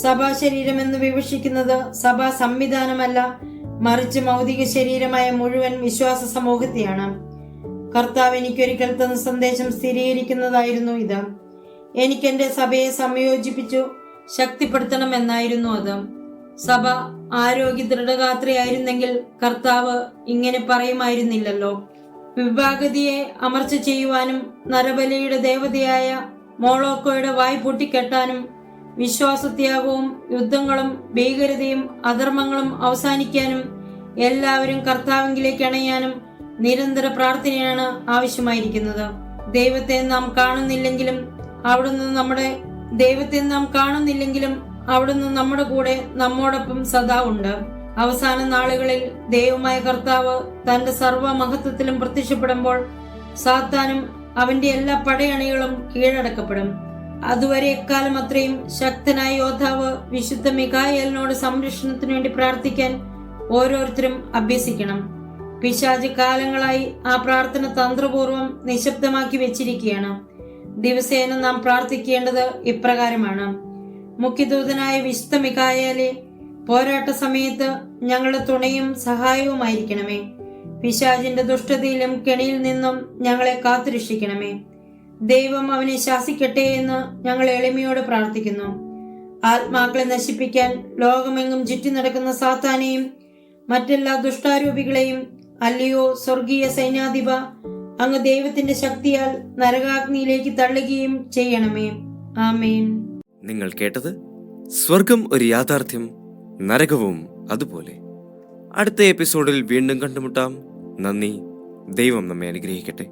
സഭാ ശരീരം എന്ന് വിവക്ഷിക്കുന്നത് സഭാ സംവിധാനമല്ല, മറിച്ച് ഭൗതിക ശരീരമായ മുഴുവൻ വിശ്വാസ സമൂഹത്തെയാണ്. കർത്താവ് എനിക്കൊരിക്കൽ തന്ന സന്ദേശം സ്ഥിരീകരിക്കുന്നതായിരുന്നു ഇത്. എനിക്ക് എന്റെ സഭയെ സംയോജിപ്പിച്ചു ശക്തിപ്പെടുത്തണമെന്നായിരുന്നു അത്. സഭ ആരോഗ്യ ദൃഢഗാത്രയായിരുന്നെങ്കിൽ കർത്താവ് ഇങ്ങനെ പറയുമായിരുന്നില്ലല്ലോ. വിഭാഗതിയെ അമർച്ച ചെയ്യുവാനും നരബലിയുടെ ദേവതയായ മോളോക്കോയുടെ വായ് പൊട്ടിക്കെട്ടാനും വിശ്വാസത്യാഗവും യുദ്ധങ്ങളും ഭീകരതയും അധർമ്മങ്ങളും അവസാനിക്കാനും എല്ലാവരും കർത്താവിലേക്ക് അണയാനും നിരന്തര പ്രാർത്ഥനയാണ് ആവശ്യമായിരിക്കുന്നത്. ദൈവത്തെ നാം കാണുന്നില്ലെങ്കിലും അവിടുന്ന് നമ്മുടെ കൂടെ നമ്മോടൊപ്പം സദാ ഉണ്ട്. അവസാന നാളുകളിൽ ദൈവമായ കർത്താവ് തന്റെ സർവ്വമഹത്വത്തിലും പ്രത്യക്ഷപ്പെടുമ്പോൾ സാത്താനും അവന്റെ എല്ലാ പടയണികളും കീഴടക്കപ്പെടും. അതുവരെ എക്കാലം അത്രയും ശക്തനായ യോദ്ധാവ് വിശുദ്ധ മിഖായേലിനോട് സംരക്ഷണത്തിനു വേണ്ടി പ്രാർത്ഥിക്കാൻ ഓരോരുത്തരും അഭ്യസിക്കണം. പിശാച് കാലങ്ങളായി ആ പ്രാർത്ഥന തന്ത്രപൂർവം നിശബ്ദമാക്കി വെച്ചിരിക്കുകയാണ്. ദിവസേന നാം പ്രാർത്ഥിക്കേണ്ടത് ഇപ്രകാരമാണ്: മുഖ്യദൂതനായ വിശുദ്ധ മിഖായേലേ, പോരാട്ട സമയത്ത് ഞങ്ങളുടെ തുണയും സഹായവുമായിരിക്കണമേ. പിശാചിന്റെ ദുഷ്ടതയിലും കെണിയിൽ നിന്നും ഞങ്ങളെ കാത്തുരക്ഷിക്കണമേ. ദൈവം അവനെ ശാസിക്കട്ടെ എന്ന് ഞങ്ങൾ എളിമയോട് പ്രാർത്ഥിക്കുന്നു. ആത്മാക്കളെ നശിപ്പിക്കാൻ ലോകമെങ്ങും ചുറ്റി നടക്കുന്ന സാത്താനെയും മറ്റെല്ലാ ദുഷ്ടാരൂപികളെയും അല്ലയോ സ്വർഗീയ സൈന്യാധിപ, അങ്ങ് ദൈവത്തിന്റെ ശക്തിയാൽ നരകാഗ്നിയിലേക്ക് തള്ളുകയും ചെയ്യണമേ. ആമേൻ. നിങ്ങൾ കേട്ടത് സ്വർഗം ഒരു യാഥാർത്ഥ്യം, നരകവും അതുപോലെ. അടുത്ത എപ്പിസോഡിൽ വീണ്ടും കണ്ടുമുട്ടാം. നന്ദി. ദൈവം നമ്മെ അനുഗ്രഹിക്കട്ടെ.